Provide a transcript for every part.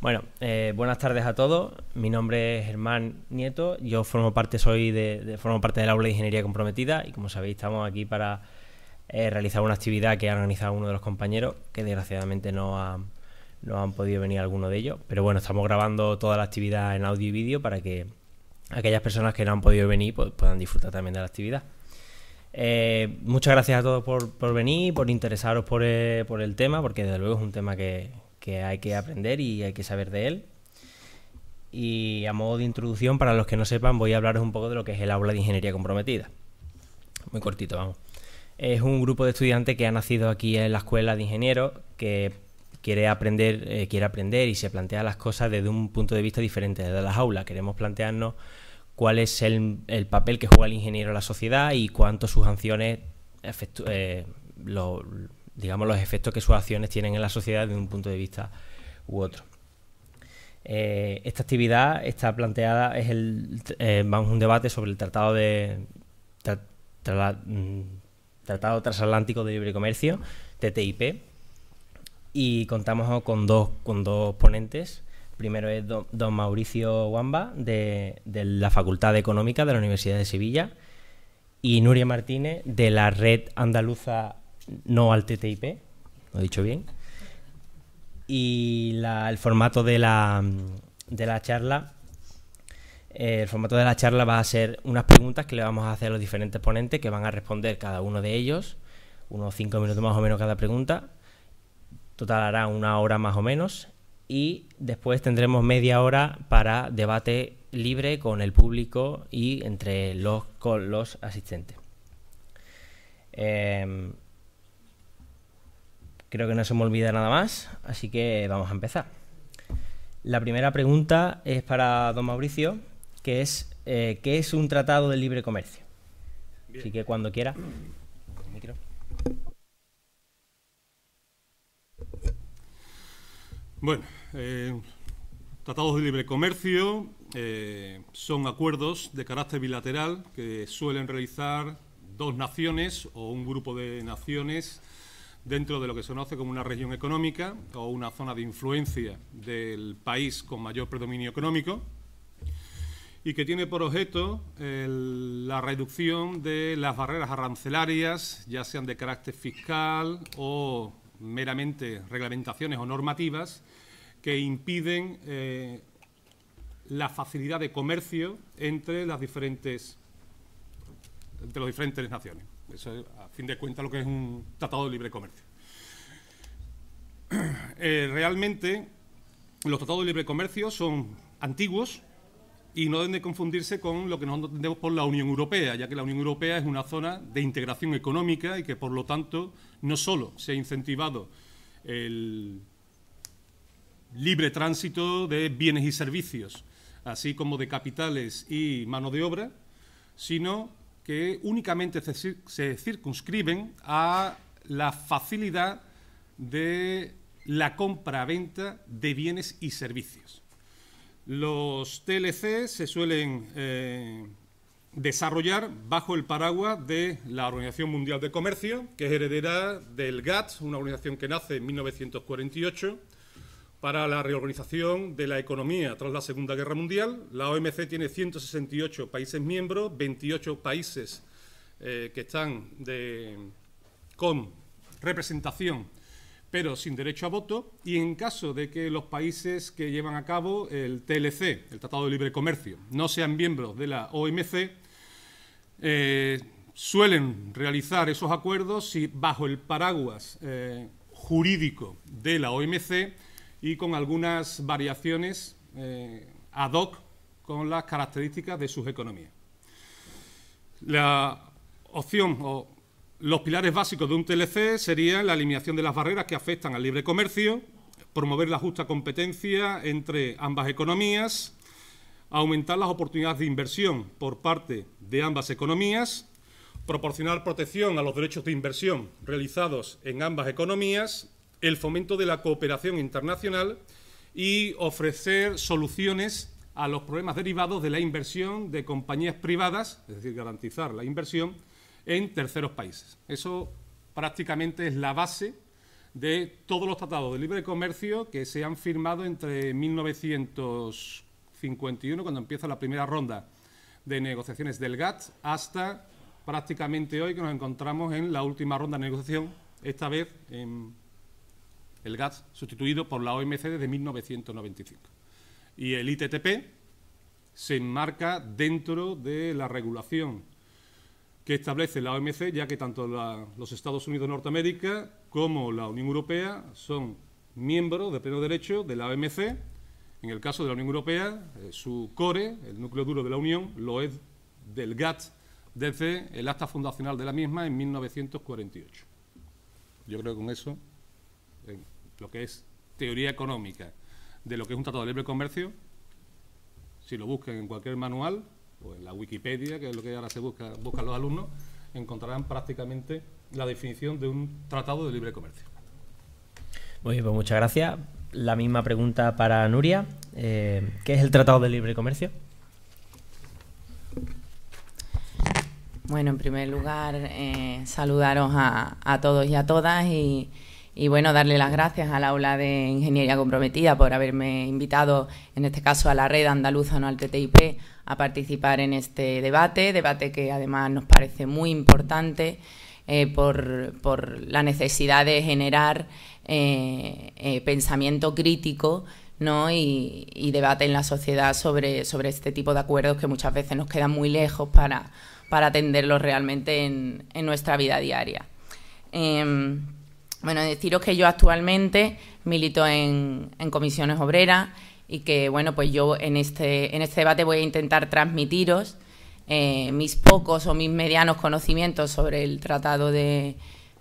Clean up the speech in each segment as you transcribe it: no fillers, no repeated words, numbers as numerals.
Bueno, buenas tardes a todos. Mi nombre es Germán Nieto. Yo formo parte del aula de Ingeniería Comprometida y, como sabéis, estamos aquí para realizar una actividad que ha organizado uno de los compañeros, que desgraciadamente no han podido venir alguno de ellos. Pero bueno, estamos grabando toda la actividad en audio y vídeo para que aquellas personas que no han podido venir pues, puedan disfrutar también de la actividad. Muchas gracias a todos por venir, por interesaros por el tema, porque desde luego es un tema que hay que aprender y hay que saber de él. Y a modo de introducción, para los que no sepan, voy a hablaros un poco de lo que es el aula de Ingeniería Comprometida. Muy cortito, vamos. Es un grupo de estudiantes que ha nacido aquí en la Escuela de Ingenieros, que quiere aprender y se plantea las cosas desde un punto de vista diferente desde las aulas. Queremos plantearnos cuál es el papel que juega el ingeniero en la sociedad y cuánto sus acciones los efectos que sus acciones tienen en la sociedad desde un punto de vista u otro. Esta actividad está planteada, vamos a un debate sobre el Tratado Transatlántico de Libre Comercio, TTIP, y contamos con dos ponentes. Primero es don Mauricio Wamba, de la Facultad de Económica de la Universidad de Sevilla, y Nuria Martínez, de la Red Andaluza No al TTIP, lo he dicho bien. Y el formato de la charla va a ser unas preguntas que le vamos a hacer a los diferentes ponentes, que van a responder cada uno de ellos, unos 5 minutos más o menos cada pregunta. Total hará 1 hora más o menos, y después tendremos media hora para debate libre con el público y con los asistentes. Creo que no se me olvida nada más, así que vamos a empezar. La primera pregunta es para don Mauricio, que es ¿qué es un tratado de libre comercio? Bien. Así que cuando quiera. Micro. Bueno, tratados de libre comercio son acuerdos de carácter bilateral que suelen realizar dos naciones o un grupo de naciones dentro de lo que se conoce como una región económica o una zona de influencia del país con mayor predominio económico, y que tiene por objeto la reducción de las barreras arancelarias, ya sean de carácter fiscal o meramente reglamentaciones o normativas que impiden la facilidad de comercio entre las diferentes naciones. Eso es, a fin de cuentas, lo que es un tratado de libre comercio. Realmente, los tratados de libre comercio son antiguos y no deben de confundirse con lo que nos entendemos por la Unión Europea, ya que la Unión Europea es una zona de integración económica y que, por lo tanto, no solo se ha incentivado el libre tránsito de bienes y servicios, así como de capitales y mano de obra, sino que únicamente se circunscriben a la facilidad de la compra-venta de bienes y servicios. Los TLC se suelen desarrollar bajo el paraguas de la Organización Mundial de Comercio, que es heredera del GATT, una organización que nace en 1948 para la reorganización de la economía tras la Segunda Guerra Mundial. La OMC tiene 168 países miembros, 28 países que están con representación pero sin derecho a voto, y en caso de que los países que llevan a cabo el TLC, el Tratado de Libre Comercio, no sean miembros de la OMC, suelen realizar esos acuerdos bajo el paraguas jurídico de la OMC y con algunas variaciones ad hoc con las características de sus economías. La opción o los pilares básicos de un TLC serían la eliminación de las barreras que afectan al libre comercio, promover la justa competencia entre ambas economías, aumentar las oportunidades de inversión por parte de ambas economías, proporcionar protección a los derechos de inversión realizados en ambas economías, el fomento de la cooperación internacional y ofrecer soluciones a los problemas derivados de la inversión de compañías privadas, es decir, garantizar la inversión en terceros países. Eso prácticamente es la base de todos los tratados de libre comercio que se han firmado entre 1951, cuando empieza la primera ronda de negociaciones del GATT, hasta prácticamente hoy, que nos encontramos en la última ronda de negociación, esta vez en el GATT, sustituido por la OMC desde 1995. Y el ITTP se enmarca dentro de la regulación que establece la OMC, ya que tanto los Estados Unidos de Norteamérica como la Unión Europea son miembros de pleno derecho de la OMC. En el caso de la Unión Europea, su core, el núcleo duro de la Unión, lo es del GATT desde el acta fundacional de la misma en 1948. Yo creo que con eso, lo que es teoría económica de lo que es un tratado de libre comercio, si lo buscan en cualquier manual o en la Wikipedia, que es lo que ahora buscan los alumnos, encontrarán prácticamente la definición de un tratado de libre comercio. Muy bien, pues muchas gracias. La misma pregunta para Nuria. ¿Qué es el Tratado de Libre Comercio? Bueno, en primer lugar, saludaros a todos y a todas y bueno, darle las gracias al Aula de Ingeniería Comprometida por haberme invitado, en este caso a la Red Andaluza, no al TTIP, a participar en este debate que además nos parece muy importante por la necesidad de generar pensamiento crítico, ¿no? y debate en la sociedad sobre este tipo de acuerdos que muchas veces nos quedan muy lejos para atenderlos realmente en nuestra vida diaria. Bueno, deciros que yo actualmente milito en comisiones obreras y que, bueno, pues yo en este debate voy a intentar transmitiros mis pocos o mis medianos conocimientos sobre el Tratado de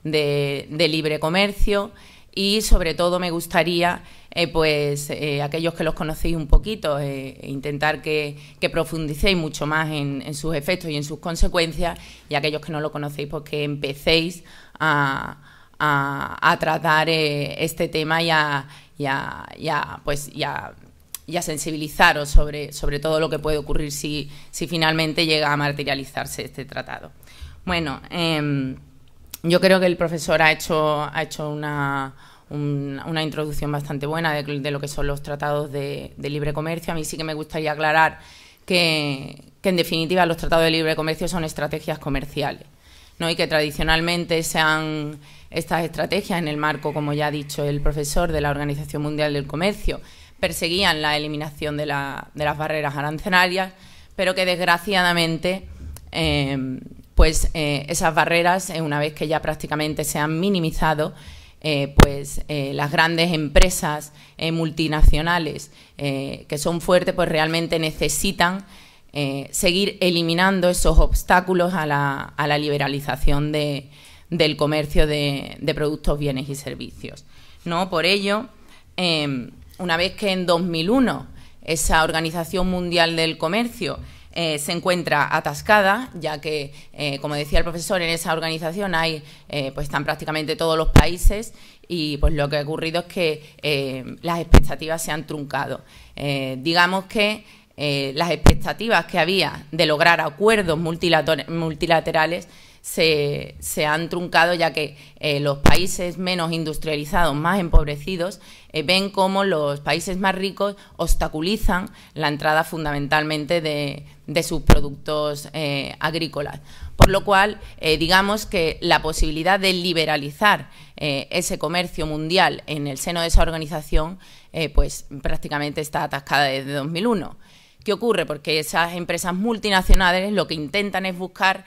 Libre Comercio y, sobre todo, me gustaría, aquellos que los conocéis un poquito, intentar que profundicéis mucho más en sus efectos y en sus consecuencias, y aquellos que no lo conocéis, pues que empecéis a tratar este tema y a sensibilizaros sobre todo lo que puede ocurrir si finalmente llega a materializarse este tratado. Bueno, yo creo que el profesor ha hecho una introducción bastante buena de lo que son los tratados de libre comercio. A mí sí que me gustaría aclarar que en definitiva los tratados de libre comercio son estrategias comerciales, ¿no? Y que tradicionalmente estas estrategias, en el marco, como ya ha dicho el profesor, de la Organización Mundial del Comercio, perseguían la eliminación de las barreras arancelarias, pero que desgraciadamente esas barreras, una vez que ya prácticamente se han minimizado, las grandes empresas multinacionales que son fuertes, pues realmente necesitan seguir eliminando esos obstáculos a la liberalización del comercio de productos, bienes y servicios, ¿no? Por ello, una vez que en 2001 esa Organización Mundial del Comercio se encuentra atascada, ya que, como decía el profesor, en esa organización están prácticamente todos los países y pues lo que ha ocurrido es que las expectativas se han truncado. Digamos que las expectativas que había de lograr acuerdos multilaterales se han truncado, ya que los países menos industrializados, más empobrecidos, ven cómo los países más ricos obstaculizan la entrada fundamentalmente de sus productos agrícolas. Por lo cual, digamos que la posibilidad de liberalizar ese comercio mundial en el seno de esa organización, pues prácticamente está atascada desde 2001. ¿Qué ocurre? Porque esas empresas multinacionales lo que intentan es buscar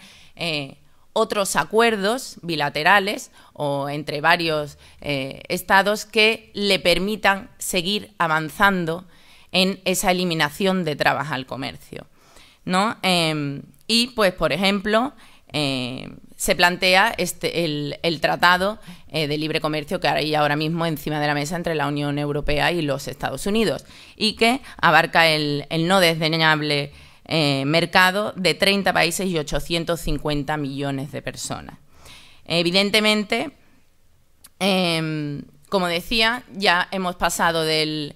otros acuerdos bilaterales o entre varios estados que le permitan seguir avanzando en esa eliminación de trabas al comercio, ¿no? Y, pues, por ejemplo, se plantea el Tratado de Libre Comercio que hay ahora mismo encima de la mesa entre la Unión Europea y los Estados Unidos y que abarca el no desdeñable mercado de 30 países y 850 millones de personas. Evidentemente, como decía, ya hemos pasado del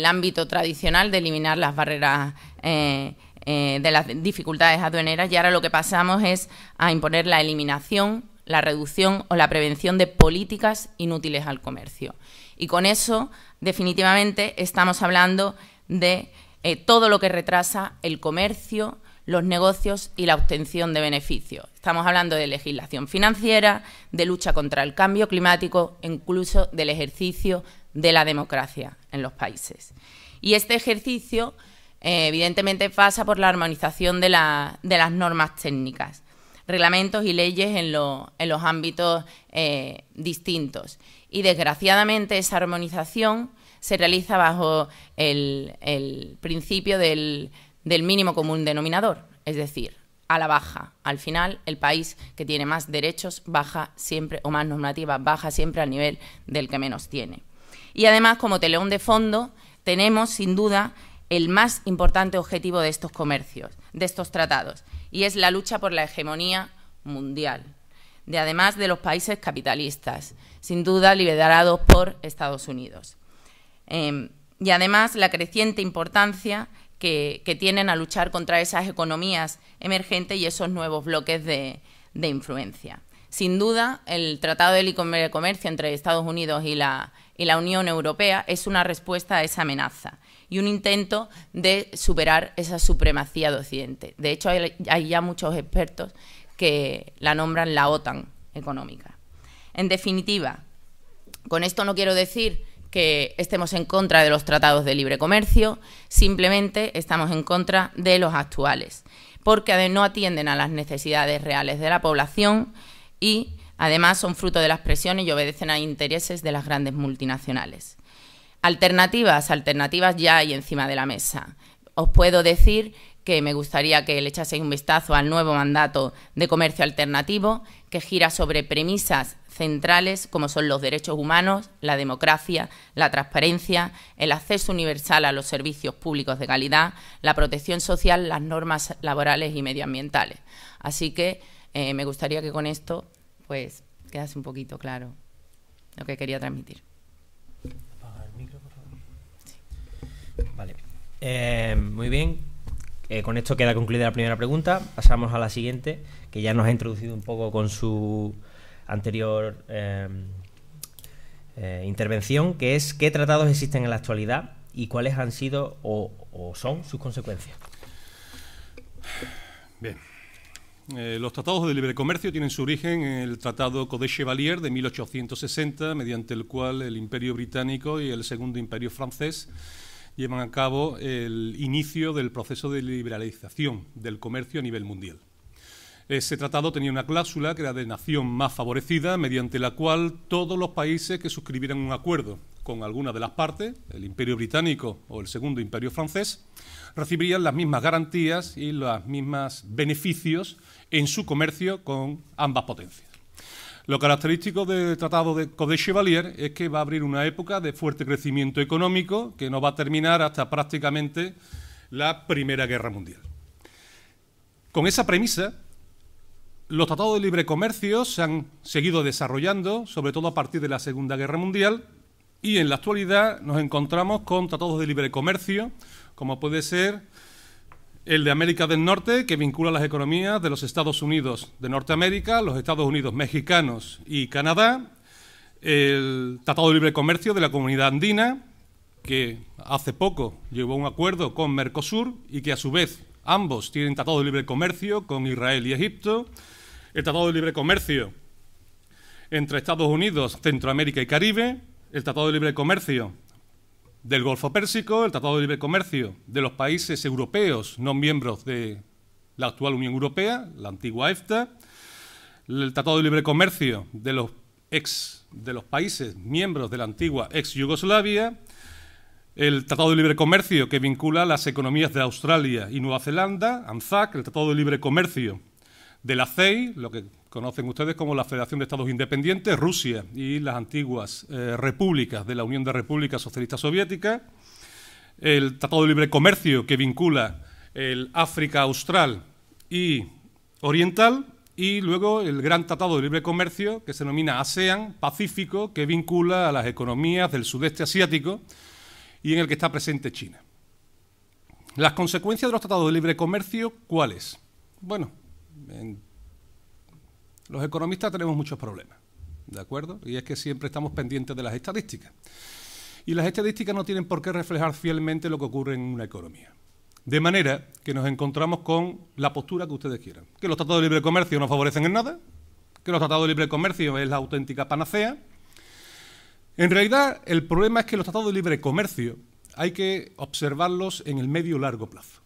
ámbito tradicional de eliminar las barreras de las dificultades aduaneras y ahora lo que pasamos es a imponer la eliminación la reducción o la prevención de políticas inútiles al comercio. Y con eso, definitivamente, estamos hablando de todo lo que retrasa el comercio, los negocios y la obtención de beneficios. Estamos hablando de legislación financiera, de lucha contra el cambio climático, incluso del ejercicio de la democracia en los países. Y este ejercicio, evidentemente, pasa por la armonización de las normas técnicas, reglamentos y leyes en los ámbitos distintos. Y, desgraciadamente, esa armonización se realiza bajo el principio del mínimo común denominador, es decir, a la baja. Al final, el país que tiene más derechos baja siempre, o más normativa, baja siempre al nivel del que menos tiene. Y además, como telón de fondo, tenemos, sin duda, el más importante objetivo de estos comercios, de estos tratados, y es la lucha por la hegemonía mundial, además de los países capitalistas, sin duda liderados por Estados Unidos. Y además la creciente importancia que tienen a luchar contra esas economías emergentes y esos nuevos bloques de influencia. Sin duda, el Tratado de Libre Comercio entre Estados Unidos y la Unión Europea es una respuesta a esa amenaza y un intento de superar esa supremacía de Occidente. De hecho, hay ya muchos expertos que la nombran la OTAN económica. En definitiva, con esto no quiero decir que estemos en contra de los tratados de libre comercio, simplemente estamos en contra de los actuales, porque no atienden a las necesidades reales de la población y además son fruto de las presiones y obedecen a intereses de las grandes multinacionales. Alternativas ya hay encima de la mesa. Os puedo decir que me gustaría que le echaseis un vistazo al nuevo mandato de comercio alternativo, que gira sobre premisas centrales como son los derechos humanos, la democracia, la transparencia, el acceso universal a los servicios públicos de calidad, la protección social, las normas laborales y medioambientales. Así que me gustaría que con esto pues quedase un poquito claro lo que quería transmitir. Apaga el micro, por favor. Sí. Vale. Muy bien. Con esto queda concluida la primera pregunta. Pasamos a la siguiente, que ya nos ha introducido un poco con su anterior intervención, que es ¿qué tratados existen en la actualidad y cuáles han sido o son sus consecuencias? Bien. Los tratados de libre comercio tienen su origen en el Tratado Caudet-Chevalier de 1860, mediante el cual el Imperio Británico y el Segundo Imperio Francés llevan a cabo el inicio del proceso de liberalización del comercio a nivel mundial. Ese tratado tenía una cláusula que era de nación más favorecida, mediante la cual todos los países que suscribieran un acuerdo con alguna de las partes, el Imperio Británico o el Segundo Imperio Francés, recibirían las mismas garantías y los mismos beneficios en su comercio con ambas potencias. Lo característico del Tratado de Caudet-Chevalier es que va a abrir una época de fuerte crecimiento económico que no va a terminar hasta prácticamente la Primera Guerra Mundial. Con esa premisa, los tratados de libre comercio se han seguido desarrollando, sobre todo a partir de la Segunda Guerra Mundial, y en la actualidad nos encontramos con tratados de libre comercio, como puede ser el de América del Norte, que vincula las economías de los Estados Unidos de Norteamérica, los Estados Unidos mexicanos y Canadá, el Tratado de Libre Comercio de la Comunidad Andina, que hace poco llegó a un acuerdo con Mercosur y que a su vez ambos tienen Tratado de Libre Comercio con Israel y Egipto, el Tratado de Libre Comercio entre Estados Unidos, Centroamérica y Caribe, el Tratado de Libre Comercio del Golfo Pérsico, el Tratado de Libre Comercio de los países europeos no miembros de la actual Unión Europea, la antigua EFTA, el Tratado de Libre Comercio de los países miembros de la antigua ex-Yugoslavia, el Tratado de Libre Comercio que vincula las economías de Australia y Nueva Zelanda, ANZAC, el Tratado de Libre Comercio de la CEI, lo que conocen ustedes como la Federación de Estados Independientes, Rusia y las antiguas repúblicas de la Unión de Repúblicas Socialistas Soviéticas, el Tratado de Libre Comercio que vincula el África Austral y Oriental, y luego el Gran Tratado de Libre Comercio que se denomina ASEAN, Pacífico, que vincula a las economías del sudeste asiático y en el que está presente China. Las consecuencias de los tratados de libre comercio, ¿cuáles? Bueno, Los economistas tenemos muchos problemas, ¿de acuerdo? Y es que siempre estamos pendientes de las estadísticas. Y las estadísticas no tienen por qué reflejar fielmente lo que ocurre en una economía. De manera que nos encontramos con la postura que ustedes quieran. Que los tratados de libre comercio no favorecen en nada, que los tratados de libre comercio es la auténtica panacea. En realidad, el problema es que los tratados de libre comercio hay que observarlos en el medio y largo plazo.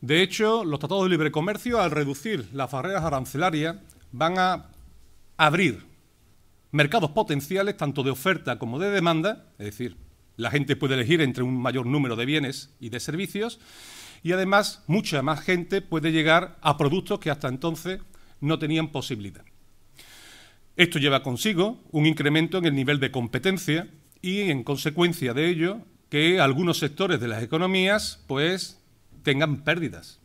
De hecho, los tratados de libre comercio, al reducir las barreras arancelarias, van a abrir mercados potenciales tanto de oferta como de demanda, es decir, la gente puede elegir entre un mayor número de bienes y de servicios, y además mucha más gente puede llegar a productos que hasta entonces no tenían posibilidad. Esto lleva consigo un incremento en el nivel de competencia y, en consecuencia de ello, que algunos sectores de las economías pues tengan pérdidas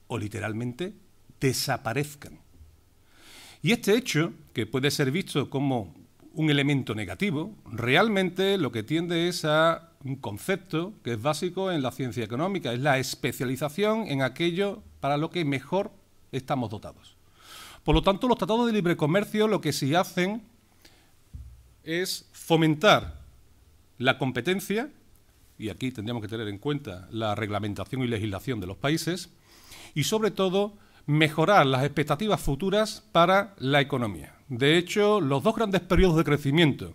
o literalmente desaparezcan. Y este hecho, que puede ser visto como un elemento negativo, realmente lo que tiende es a un concepto que es básico en la ciencia económica, es la especialización en aquello para lo que mejor estamos dotados. Por lo tanto, los tratados de libre comercio lo que sí hacen es fomentar la competencia, y aquí tendríamos que tener en cuenta la reglamentación y legislación de los países, y sobre todo mejorar las expectativas futuras para la economía. De hecho, los dos grandes periodos de crecimiento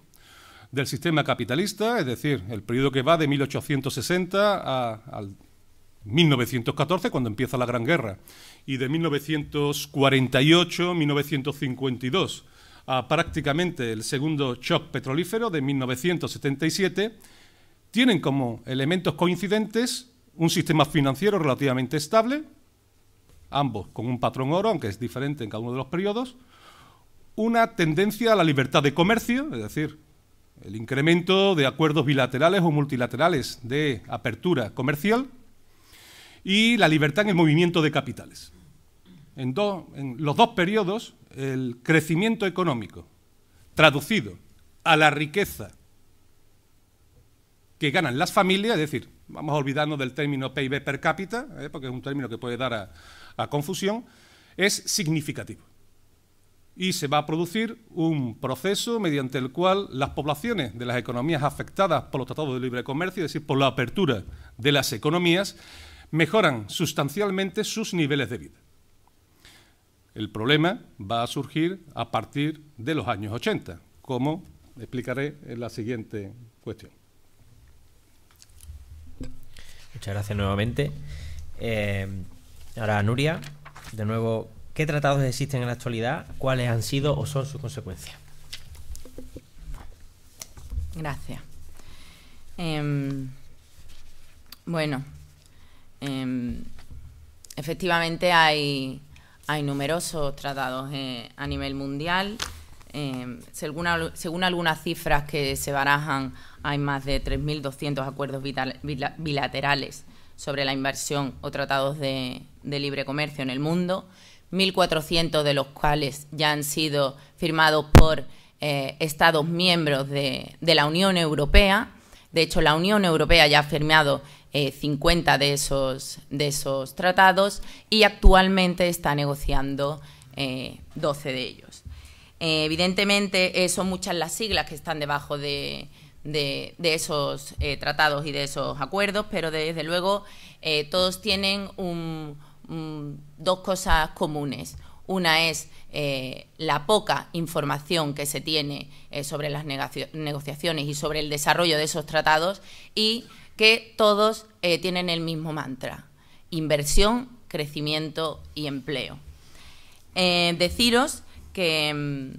del sistema capitalista, es decir, el periodo que va de 1860 al 1914, cuando empieza la Gran Guerra, y de 1948-1952 a prácticamente el segundo shock petrolífero de 1977, tienen como elementos coincidentes un sistema financiero relativamente estable, ambos con un patrón oro, aunque es diferente en cada uno de los periodos, una tendencia a la libertad de comercio, es decir, el incremento de acuerdos bilaterales o multilaterales de apertura comercial, y la libertad en el movimiento de capitales. En los dos periodos, el crecimiento económico, traducido a la riqueza que ganan las familias, es decir, vamos a olvidarnos del término PIB per cápita, porque es un término que puede dar a confusión, es significativo. Y se va a producir un proceso mediante el cual las poblaciones de las economías afectadas por los tratados de libre comercio, es decir, por la apertura de las economías, mejoran sustancialmente sus niveles de vida. El problema va a surgir a partir de los años 80, como explicaré en la siguiente cuestión. Muchas gracias nuevamente. Ahora, Nuria, de nuevo, ¿qué tratados existen en la actualidad? ¿Cuáles han sido o son sus consecuencias? Gracias. Efectivamente hay numerosos tratados a nivel mundial. Según algunas cifras que se barajan, hay más de 3.200 acuerdos bilaterales sobre la inversión o tratados de libre comercio en el mundo, 1.400 de los cuales ya han sido firmados por Estados miembros de la Unión Europea. De hecho, la Unión Europea ya ha firmado 50 de esos tratados y actualmente está negociando 12 de ellos. Evidentemente, son muchas las siglas que están debajo de esos tratados y de esos acuerdos, pero desde luego todos tienen dos cosas comunes. Una es la poca información que se tiene sobre las negociaciones y sobre el desarrollo de esos tratados, y que todos tienen el mismo mantra: inversión, crecimiento y empleo. Deciros que,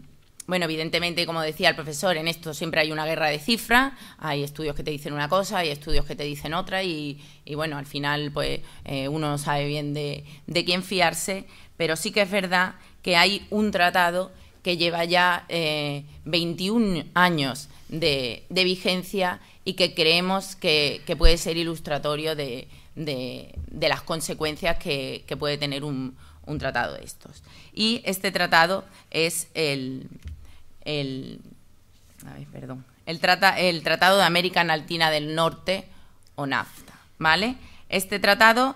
bueno, evidentemente, como decía el profesor, en esto siempre hay una guerra de cifras, hay estudios que te dicen una cosa, hay estudios que te dicen otra, y bueno, al final pues uno no sabe bien de quién fiarse, pero sí que es verdad que hay un tratado que lleva ya 21 años de vigencia y que creemos que puede ser ilustratorio de las consecuencias que puede tener un tratado de estos. Y este tratado es el Tratado de América Latina del Norte, o NAFTA, ¿vale? Este tratado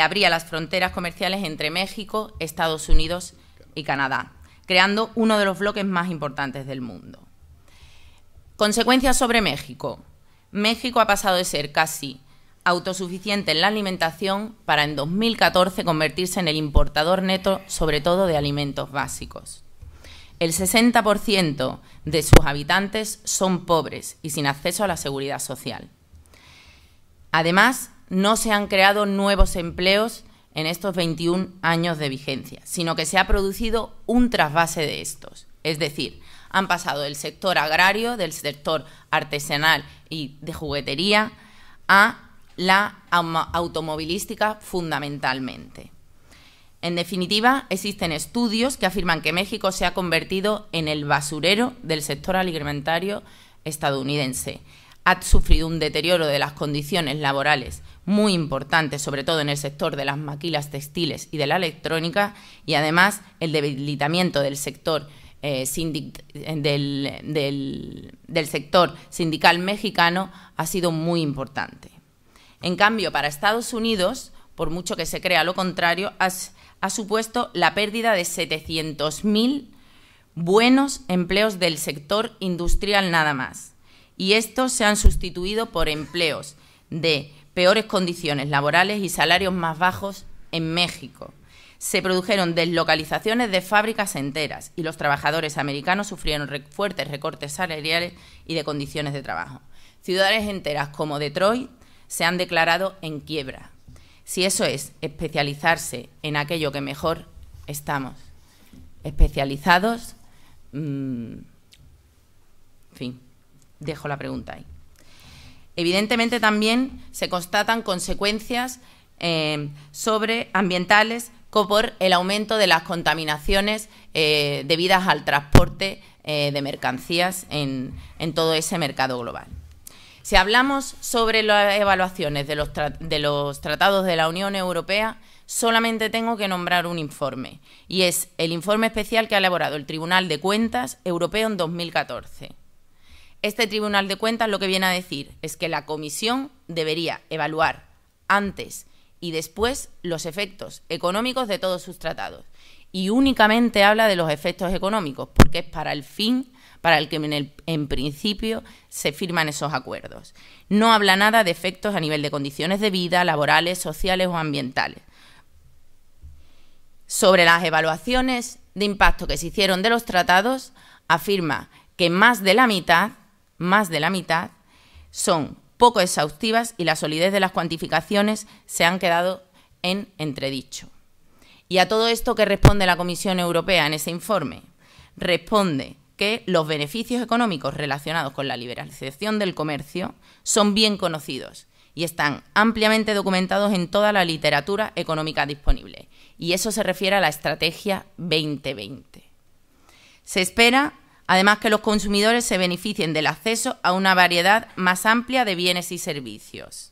abría las fronteras comerciales entre México, Estados Unidos y Canadá, creando uno de los bloques más importantes del mundo. Consecuencias sobre México. México ha pasado de ser casi autosuficiente en la alimentación para en 2014 convertirse en el importador neto, sobre todo de alimentos básicos. El 60% de sus habitantes son pobres y sin acceso a la seguridad social. Además, no se han creado nuevos empleos en estos 21 años de vigencia, sino que se ha producido un trasvase de estos. Es decir, han pasado del sector agrario, del sector artesanal y de juguetería a la automovilística fundamentalmente. En definitiva, existen estudios que afirman que México se ha convertido en el basurero del sector alimentario estadounidense. Ha sufrido un deterioro de las condiciones laborales muy importante, sobre todo en el sector de las maquilas textiles y de la electrónica, y además el debilitamiento del sector del sector sindical mexicano ha sido muy importante. En cambio, para Estados Unidos, por mucho que se crea lo contrario, ha supuesto la pérdida de 700.000 buenos empleos del sector industrial nada más. Y estos se han sustituido por empleos de peores condiciones laborales y salarios más bajos en México. Se produjeron deslocalizaciones de fábricas enteras y los trabajadores americanos sufrieron fuertes recortes salariales y de condiciones de trabajo. Ciudades enteras como Detroit se han declarado en quiebra. Si eso es especializarse en aquello que mejor estamos especializados, en fin, dejo la pregunta ahí. Evidentemente también se constatan consecuencias ambientales por el aumento de las contaminaciones debidas al transporte de mercancías en todo ese mercado global. Si hablamos sobre las evaluaciones de los tratados de la Unión Europea, solamente tengo que nombrar un informe, y es el informe especial que ha elaborado el Tribunal de Cuentas Europeo en 2014. Este Tribunal de Cuentas lo que viene a decir es que la Comisión debería evaluar antes y después los efectos económicos de todos sus tratados, y únicamente habla de los efectos económicos, porque es para el fin para el que en principio se firman esos acuerdos. No habla nada de efectos a nivel de condiciones de vida, laborales, sociales o ambientales. Sobre las evaluaciones de impacto que se hicieron de los tratados, afirma que más de la mitad son poco exhaustivas y la solidez de las cuantificaciones se han quedado en entredicho. ¿Y a todo esto qué responde la Comisión Europea en ese informe? Responde que los beneficios económicos relacionados con la liberalización del comercio son bien conocidos y están ampliamente documentados en toda la literatura económica disponible. Y eso se refiere a la Estrategia 2020. Se espera, además, que los consumidores se beneficien del acceso a una variedad más amplia de bienes y servicios.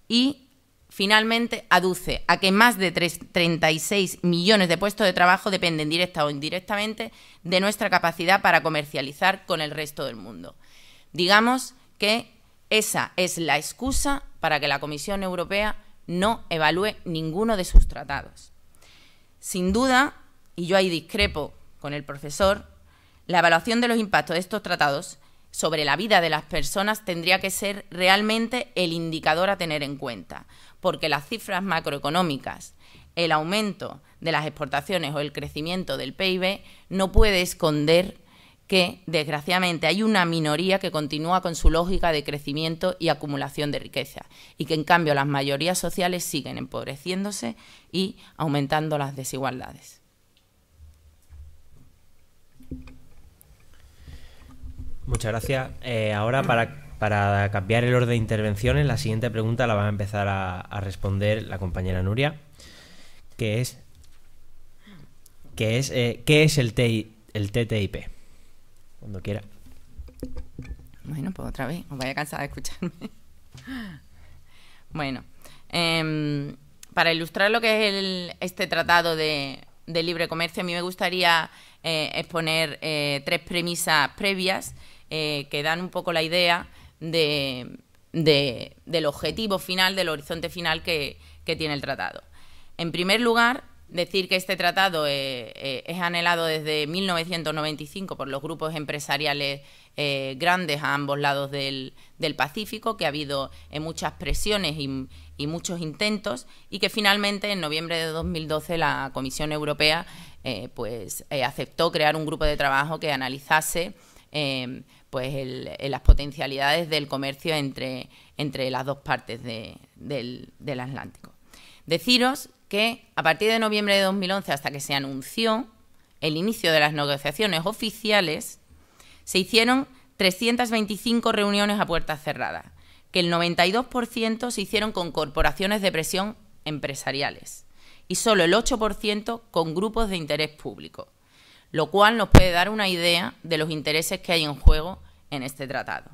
Y finalmente, aduce a que más de 36 millones de puestos de trabajo dependen directa o indirectamente de nuestra capacidad para comercializar con el resto del mundo. Digamos que esa es la excusa para que la Comisión Europea no evalúe ninguno de sus tratados. Sin duda, y yo ahí discrepo con el profesor, la evaluación de los impactos de estos tratados sobre la vida de las personas tendría que ser realmente el indicador a tener en cuenta, porque las cifras macroeconómicas, el aumento de las exportaciones o el crecimiento del PIB no puede esconder que, desgraciadamente, hay una minoría que continúa con su lógica de crecimiento y acumulación de riqueza y que, en cambio, las mayorías sociales siguen empobreciéndose y aumentando las desigualdades. Muchas gracias. Ahora, para cambiar el orden de intervenciones, la siguiente pregunta la va a empezar a responder la compañera Nuria, que es ¿qué es el TTIP? Cuando quiera. Bueno, pues otra vez, os vaya cansada de escucharme. Bueno, para ilustrar lo que es este tratado de libre comercio, a mí me gustaría exponer tres premisas previas que dan un poco la idea del objetivo final, del horizonte final que tiene el tratado. En primer lugar, decir que este tratado es anhelado desde 1995 por los grupos empresariales grandes a ambos lados del Pacífico, que ha habido muchas presiones y muchos intentos, y que finalmente en noviembre de 2012 la Comisión Europea aceptó crear un grupo de trabajo que analizase las potencialidades del comercio entre las dos partes del Atlántico. Deciros que a partir de noviembre de 2011 hasta que se anunció el inicio de las negociaciones oficiales, se hicieron 325 reuniones a puertas cerradas, que el 92% se hicieron con corporaciones de presión empresariales y solo el 8% con grupos de interés público, lo cual nos puede dar una idea de los intereses que hay en juego en este tratado.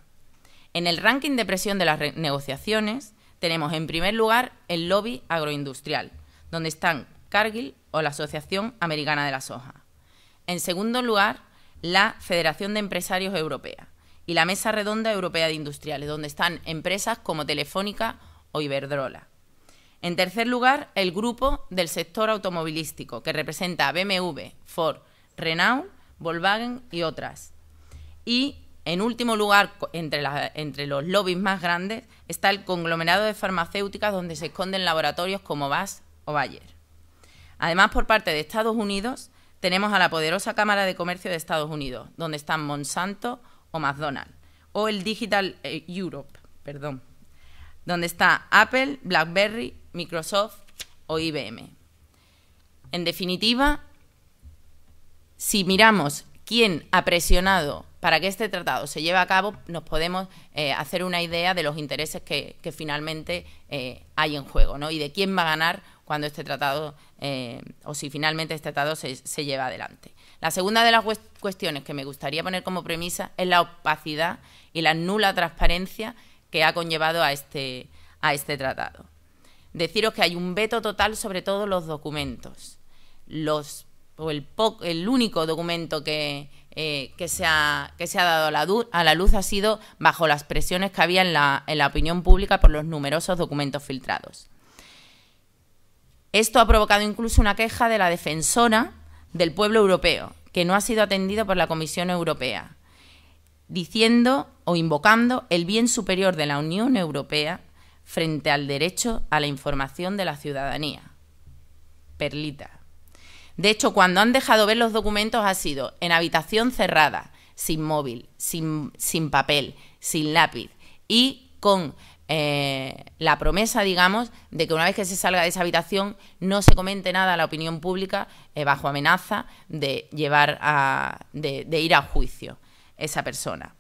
En el ranking de presión de las negociaciones tenemos en primer lugar el lobby agroindustrial, donde están Cargill o la Asociación Americana de la Soja. En segundo lugar, la Federación de Empresarios Europea y la Mesa Redonda Europea de Industriales, donde están empresas como Telefónica o Iberdrola. En tercer lugar, el grupo del sector automovilístico, que representa a BMW, Ford, Renault, Volkswagen y otras. Y, en último lugar, entre los lobbies más grandes, está el conglomerado de farmacéuticas, donde se esconden laboratorios como BASF o Bayer. Además, por parte de Estados Unidos, tenemos a la poderosa Cámara de Comercio de Estados Unidos, donde están Monsanto o McDonald's, o el Digital Europe, donde está Apple, BlackBerry, Microsoft o IBM. En definitiva, si miramos quién ha presionado para que este tratado se lleve a cabo, nos podemos hacer una idea de los intereses que finalmente hay en juego, ¿no? Y de quién va a ganar cuando este tratado, o si finalmente este tratado se lleva adelante. La segunda de las cuestiones que me gustaría poner como premisa es la opacidad y la nula transparencia que ha conllevado a este tratado. Deciros que hay un veto total sobre todos los documentos. El único documento que se ha dado a la luz ha sido bajo las presiones que había en la opinión pública por los numerosos documentos filtrados. Esto ha provocado incluso una queja de la defensora del pueblo europeo, que no ha sido atendido por la Comisión Europea, diciendo o invocando el bien superior de la Unión Europea frente al derecho a la información de la ciudadanía. Perlita. De hecho, cuando han dejado ver los documentos ha sido en habitación cerrada, sin móvil, sin papel, sin lápiz y con la promesa, digamos, de que una vez que se salga de esa habitación no se comente nada a la opinión pública bajo amenaza de ir a juicio esa persona.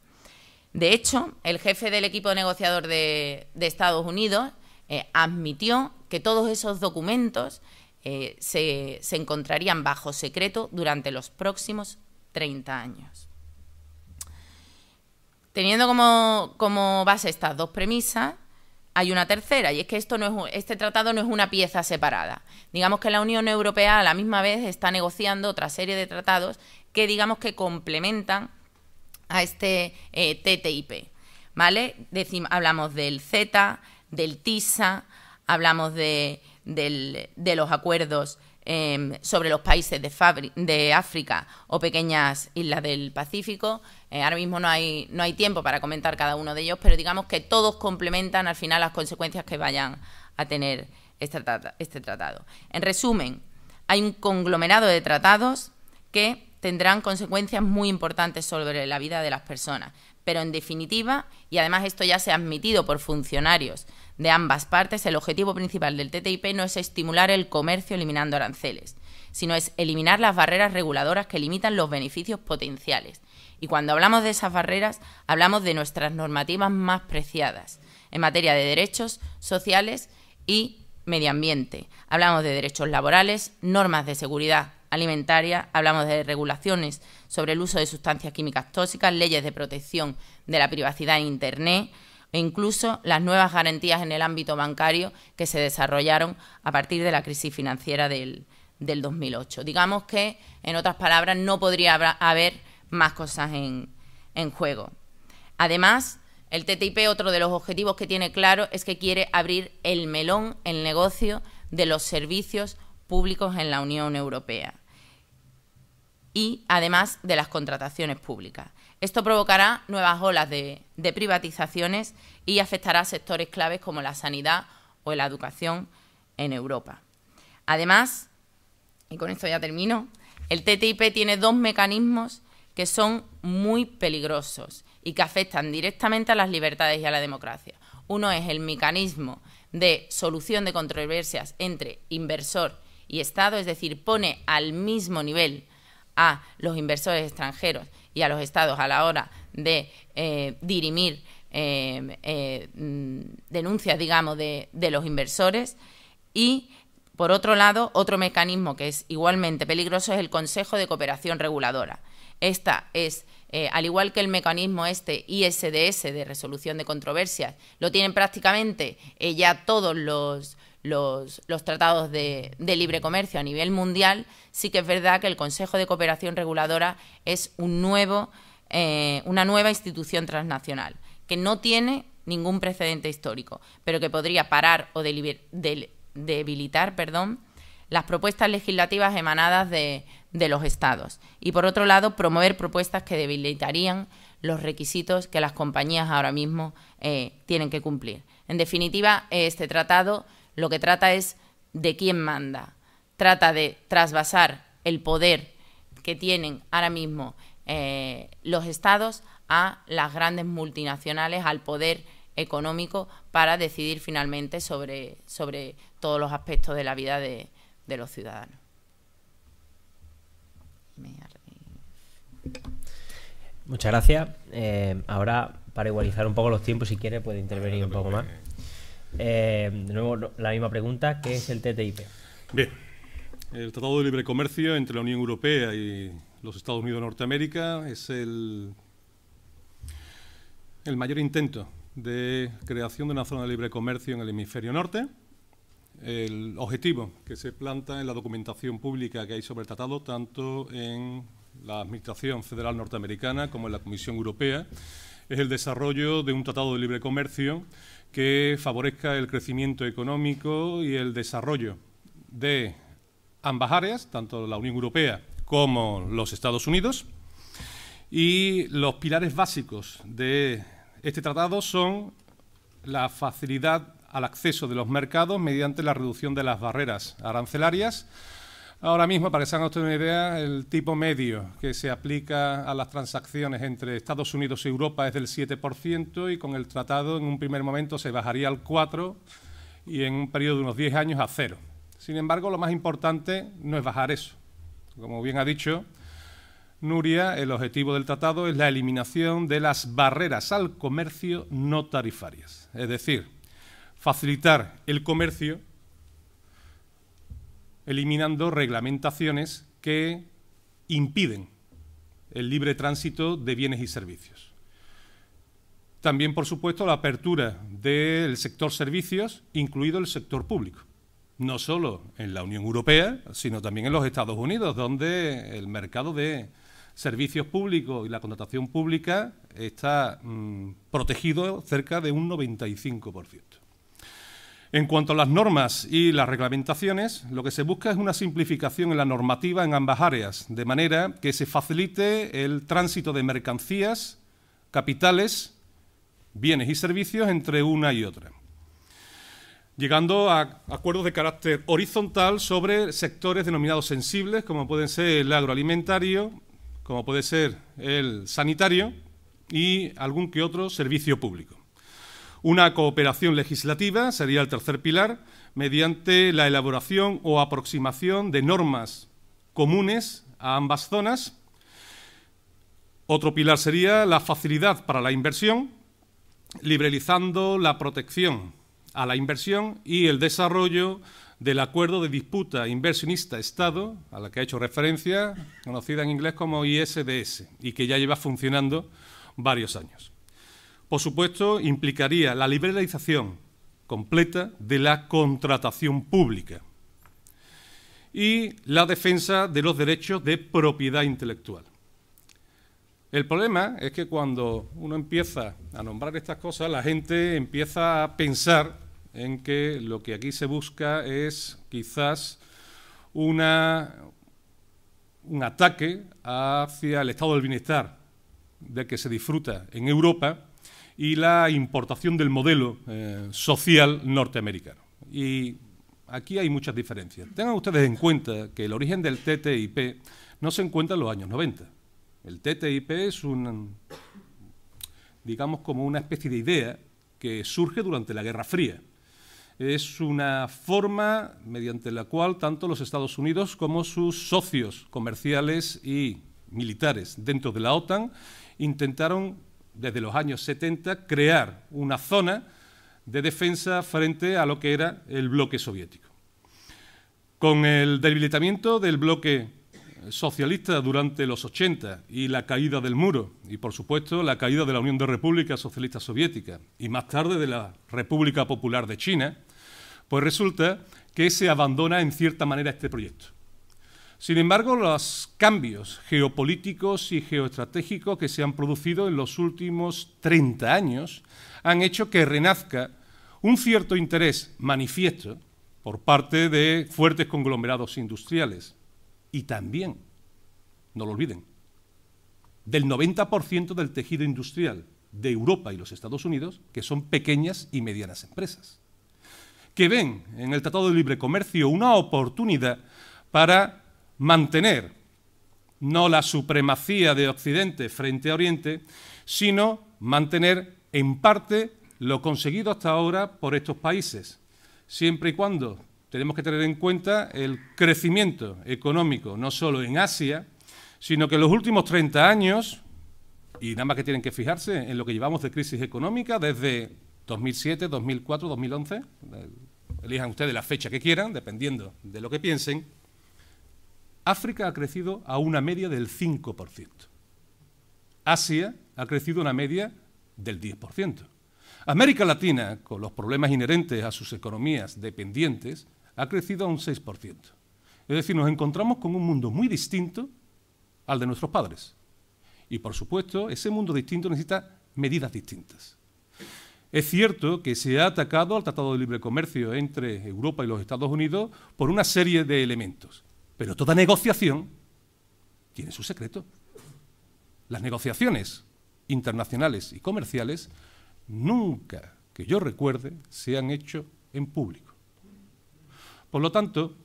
De hecho, el jefe del equipo negociador de Estados Unidos admitió que todos esos documentos se encontrarían bajo secreto durante los próximos 30 años. Teniendo como base estas dos premisas, hay una tercera, y es que este tratado no es una pieza separada. Digamos que la Unión Europea a la misma vez está negociando otra serie de tratados que digamos que complementan a este TTIP, ¿vale? Hablamos del CETA, del TISA, hablamos de los acuerdos sobre los países de África o pequeñas islas del Pacífico. Ahora mismo no hay tiempo para comentar cada uno de ellos, pero digamos que todos complementan al final las consecuencias que vayan a tener este tratado. En resumen, hay un conglomerado de tratados que tendrán consecuencias muy importantes sobre la vida de las personas, pero en definitiva, y además esto ya se ha admitido por funcionarios de ambas partes, el objetivo principal del TTIP no es estimular el comercio eliminando aranceles, sino es eliminar las barreras reguladoras que limitan los beneficios potenciales. Y cuando hablamos de esas barreras, hablamos de nuestras normativas más preciadas en materia de derechos sociales y medio ambiente. Hablamos de derechos laborales, normas de seguridad alimentaria, hablamos de regulaciones sobre el uso de sustancias químicas tóxicas, leyes de protección de la privacidad en Internet e incluso las nuevas garantías en el ámbito bancario que se desarrollaron a partir de la crisis financiera del 2008. Digamos que, en otras palabras, no podría haber más cosas en juego. Además, el TTIP, otro de los objetivos que tiene claro es que quiere abrir el melón, el negocio de los servicios públicos en la Unión Europea y además de las contrataciones públicas. Esto provocará nuevas olas de privatizaciones y afectará a sectores claves como la sanidad o la educación en Europa. Además, y con esto ya termino, el TTIP tiene dos mecanismos que son muy peligrosos y que afectan directamente a las libertades y a la democracia. Uno es el mecanismo de solución de controversias entre inversor y Estado, es decir, pone al mismo nivel a los inversores extranjeros y a los Estados a la hora de dirimir denuncias, digamos, de los inversores. Y, por otro lado, otro mecanismo que es igualmente peligroso es el Consejo de Cooperación Reguladora. Esta es, al igual que el mecanismo ISDS de resolución de controversias, lo tienen prácticamente ya todos los tratados de libre comercio a nivel mundial. Sí que es verdad que el Consejo de Cooperación Reguladora es una nueva institución transnacional que no tiene ningún precedente histórico, pero que podría parar o debilitar las propuestas legislativas emanadas de los Estados y, por otro lado, promover propuestas que debilitarían los requisitos que las compañías ahora mismo tienen que cumplir. En definitiva, este tratado lo que trata es de quién manda. Trata de trasvasar el poder que tienen ahora mismo los Estados a las grandes multinacionales, al poder económico, para decidir finalmente sobre todos los aspectos de la vida de los ciudadanos. Muchas gracias. Ahora, para igualizar un poco los tiempos, si quiere, puede intervenir un poco más. De nuevo, la misma pregunta, ¿qué es el TTIP? Bien, el Tratado de Libre Comercio entre la Unión Europea y los Estados Unidos de Norteamérica es el mayor intento de creación de una zona de libre comercio en el hemisferio norte. El objetivo que se planta en la documentación pública que hay sobre el tratado, tanto en la Administración Federal Norteamericana como en la Comisión Europea, es el desarrollo de un tratado de libre comercio que favorezca el crecimiento económico y el desarrollo de ambas áreas, tanto la Unión Europea como los Estados Unidos. Y los pilares básicos de este tratado son la facilidad al acceso de los mercados mediante la reducción de las barreras arancelarias. Ahora mismo, para que se hagan ustedes una idea, el tipo medio que se aplica a las transacciones entre Estados Unidos y Europa es del 7% y con el tratado en un primer momento se bajaría al 4% y en un periodo de unos 10 años a 0%. Sin embargo, lo más importante no es bajar eso. Como bien ha dicho Nuria, el objetivo del tratado es la eliminación de las barreras al comercio no tarifarias, es decir, facilitar el comercio eliminando reglamentaciones que impiden el libre tránsito de bienes y servicios. También, por supuesto, la apertura del sector servicios, incluido el sector público, no solo en la Unión Europea, sino también en los Estados Unidos, donde el mercado de servicios públicos y la contratación pública está protegido cerca de un 95%. En cuanto a las normas y las reglamentaciones, lo que se busca es una simplificación en la normativa en ambas áreas, de manera que se facilite el tránsito de mercancías, capitales, bienes y servicios entre una y otra, llegando a acuerdos de carácter horizontal sobre sectores denominados sensibles, como pueden ser el agroalimentario, como puede ser el sanitario y algún que otro servicio público. Una cooperación legislativa sería el tercer pilar, mediante la elaboración o aproximación de normas comunes a ambas zonas. Otro pilar sería la facilidad para la inversión, liberalizando la protección a la inversión y el desarrollo del acuerdo de disputa inversionista-Estado, a la que ha hecho referencia, conocida en inglés como ISDS, y que ya lleva funcionando varios años. Por supuesto, implicaría la liberalización completa de la contratación pública y la defensa de los derechos de propiedad intelectual. El problema es que cuando uno empieza a nombrar estas cosas, la gente empieza a pensar en que lo que aquí se busca es quizás un ataque hacia el estado del bienestar de que se disfruta en Europa y la importación del modelo social norteamericano. Y aquí hay muchas diferencias. Tengan ustedes en cuenta que el origen del TTIP no se encuentra en los años 90. El TTIP es digamos, como una especie de idea que surge durante la Guerra Fría. Es una forma mediante la cual tanto los Estados Unidos como sus socios comerciales y militares dentro de la OTAN intentaron, desde los años 70, crear una zona de defensa frente a lo que era el bloque soviético. Con el debilitamiento del bloque socialista durante los 80 y la caída del muro y, por supuesto, la caída de la Unión de Repúblicas Socialistas Soviéticas y más tarde de la República Popular de China, pues resulta que se abandona en cierta manera este proyecto. Sin embargo, los cambios geopolíticos y geoestratégicos que se han producido en los últimos 30 años han hecho que renazca un cierto interés manifiesto por parte de fuertes conglomerados industriales y también, no lo olviden, del 90% del tejido industrial de Europa y los Estados Unidos, que son pequeñas y medianas empresas, que ven en el Tratado de Libre Comercio una oportunidad para mantener no la supremacía de Occidente frente a Oriente, sino mantener en parte lo conseguido hasta ahora por estos países, siempre y cuando tenemos que tener en cuenta el crecimiento económico, no solo en Asia, sino que en los últimos 30 años, y nada más que tienen que fijarse en lo que llevamos de crisis económica desde 2007, 2004, 2011, elijan ustedes la fecha que quieran, dependiendo de lo que piensen, África ha crecido a una media del 5%. Asia ha crecido a una media del 10%. América Latina, con los problemas inherentes a sus economías dependientes, ha crecido a un 6%. Es decir, nos encontramos con un mundo muy distinto al de nuestros padres. Y, por supuesto, ese mundo distinto necesita medidas distintas. Es cierto que se ha atacado al Tratado de Libre Comercio entre Europa y los Estados Unidos por una serie de elementos. Pero toda negociación tiene su secreto. Las negociaciones internacionales y comerciales nunca, que yo recuerde, se han hecho en público. Por lo tanto,